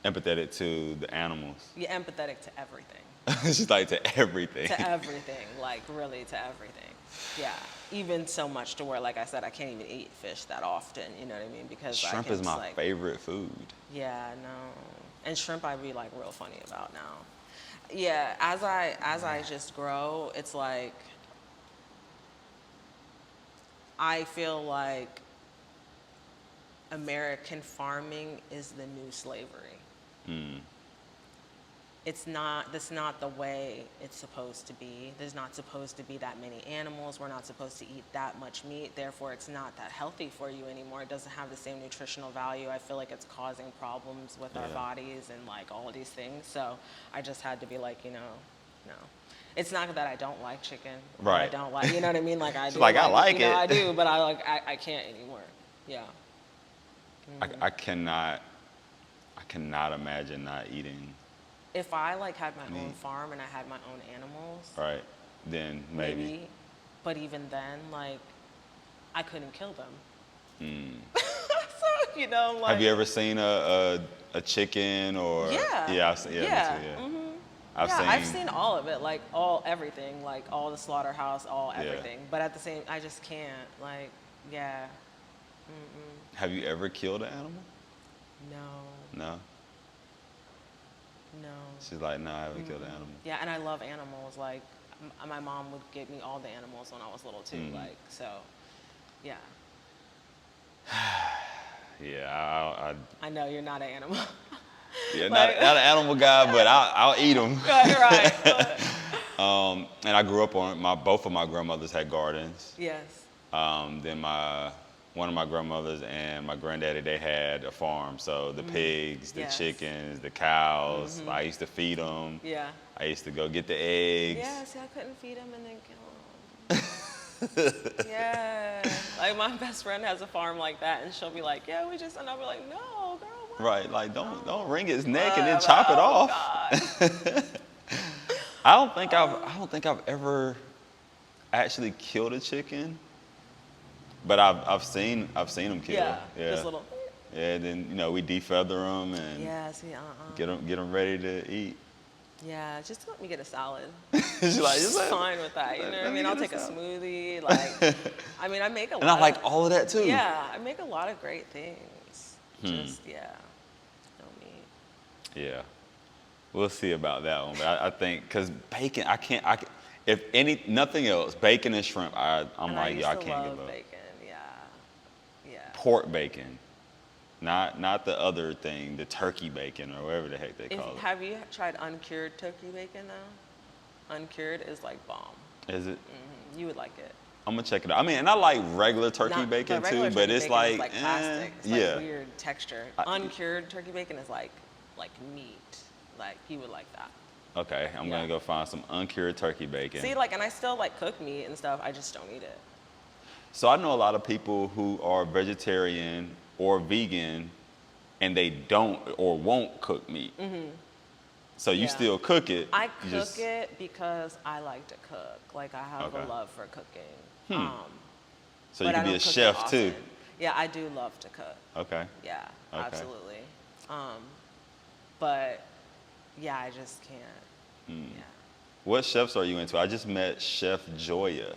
Empathetic to the animals? Yeah, empathetic to everything. She's like to everything. To everything, like really to everything. Yeah, even so much to where, like I said, I can't even eat fish that often, you know what I mean? Because shrimp is my favorite food. Yeah, no. And shrimp I'd be like real funny about now. Yeah, as I just grow, it's like, I feel like American farming is the new slavery. That's not the way it's supposed to be. There's not supposed to be that many animals. We're not supposed to eat that much meat. Therefore, it's not that healthy for you anymore. It doesn't have the same nutritional value. I feel like it's causing problems with our bodies and like all of these things. So I just had to be like, no. It's not that I don't like chicken. Right. I don't like, you know what I mean? Like I do. Like I like it. I do, but I can't anymore. Yeah. I cannot imagine not eating. If I like had my own farm and I had my own animals, right, then maybe. But even then, like, I couldn't kill them. So, you know, like. Have you ever seen a chicken or? Yeah. Yeah, me too, yeah. Mm-hmm. I've seen all of it, like everything, like all the slaughterhouse, everything. But at the same, I just can't, like, yeah. Mm-mm. Have you ever killed an animal? No. No? No. She's like, no, I haven't killed an animal. Yeah, and I love animals. Like, my mom would get me all the animals when I was little too. Like, so, yeah. Yeah, I know you're not an animal. yeah, Like, not an animal guy, but I'll eat them. Right. And I grew up on both of my grandmothers had gardens. Yes. Then one of my grandmothers and my granddaddy, they had a farm. So the pigs, the chickens, the cows, I used to feed them. Yeah. I used to go get the eggs. Yeah, see, I couldn't feed them and then kill them. Yeah. Like, my best friend has a farm like that, and she'll be like, yeah, and I'll be like, no, girl, what? Right, like don't wring its neck and then chop it off. God. I don't think I've ever actually killed a chicken, but I've seen them kill. Yeah. Just little. Yeah, then we defeather them and get them ready to eat. Yeah, just let me get a salad. She's like, fine with that. You know what I mean? I'll take a smoothie. Like, I mean, I make a lot. And I like all of that too. Yeah, I make a lot of great things. Just no meat. Yeah, we'll see about that one. But I think because bacon, if nothing else, bacon and shrimp, I'm like, I can't give up. Bacon. Yeah. Pork bacon. Not the other thing, the turkey bacon or whatever the heck they call it. Have you tried uncured turkey bacon though? Uncured is like bomb. Is it? Mm-hmm. You would like it. I'm gonna check it out. I mean, and I like regular turkey bacon too, but it's like, plastic. It's yeah, like weird texture. Uncured turkey bacon is like meat. Like, you would like that. Okay, I'm gonna go find some uncured turkey bacon. See, like, and I still like cook meat and stuff. I just don't eat it. So I know a lot of people who are vegetarian or vegan, and they don't or won't cook meat. Mm-hmm. So you still cook it. I cook it because I like to cook. Like, I have a love for cooking. So you can be a chef too. Yeah, I do love to cook. Okay. Yeah, absolutely. But yeah, I just can't. Yeah. What chefs are you into? I just met Chef Joya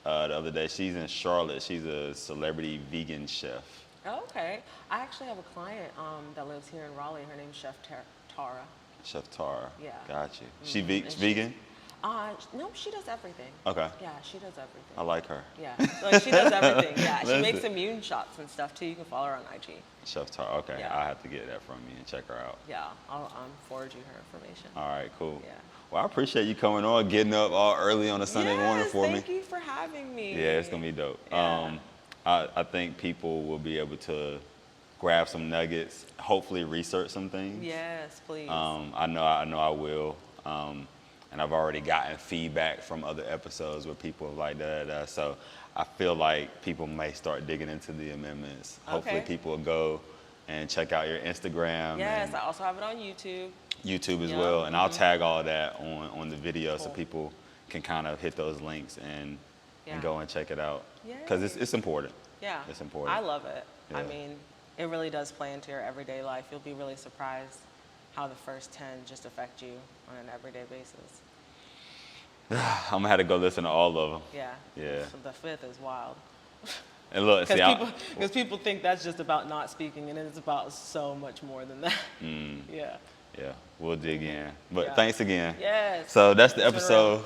the other day. She's in Charlotte. She's a celebrity vegan chef. Oh, okay. I actually have a client that lives here in Raleigh. Her name's Chef Tara. Chef Tara. Yeah. Gotcha. She vegan? No, she does everything. Okay. Yeah, she does everything. I like her. Yeah, like, she does everything. Yeah, she makes immune shots and stuff too. You can follow her on IG. Chef Tara. Okay, Yeah. I have to get that from you and check her out. Yeah, I'll forward you her information. All right, cool. Yeah. Well, I appreciate you coming on, getting up all early on a Sunday morning for me. Thank you for having me. Yeah, it's gonna be dope. Yeah. I think people will be able to grab some nuggets, hopefully research some things. Yes, please. I know I will. And I've already gotten feedback from other episodes where people are like that. So I feel like people may start digging into the amendments. Hopefully people will go and check out your Instagram. Yes, and I also have it on YouTube. YouTube as well. And I'll tag all that on the video so people can kind of hit those links and go and check it out. Because it's important. Yeah. It's important. I love it. Yeah. I mean, it really does play into your everyday life. You'll be really surprised how the first 10 just affect you on an everyday basis. I'm gonna have to go listen to all of them. Yeah. Yeah. So the 5th is wild. And look, see, Because people think that's just about not speaking, and it's about so much more than that. Yeah. Yeah, we'll dig in. But thanks again. Yes. So that's the episode.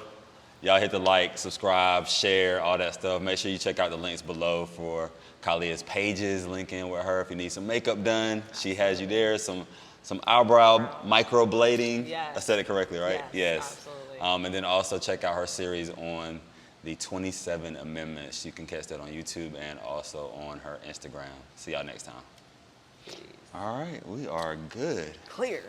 Y'all hit the like, subscribe, share, all that stuff. Make sure you check out the links below for Khaliah's pages, link in with her if you need some makeup done. She has you there. Some eyebrow microblading. Yes. I said it correctly, right? Yes. Absolutely. And then also check out her series on the 27 Amendments. You can catch that on YouTube and also on her Instagram. See y'all next time. Jeez. All right, we are good. Clear.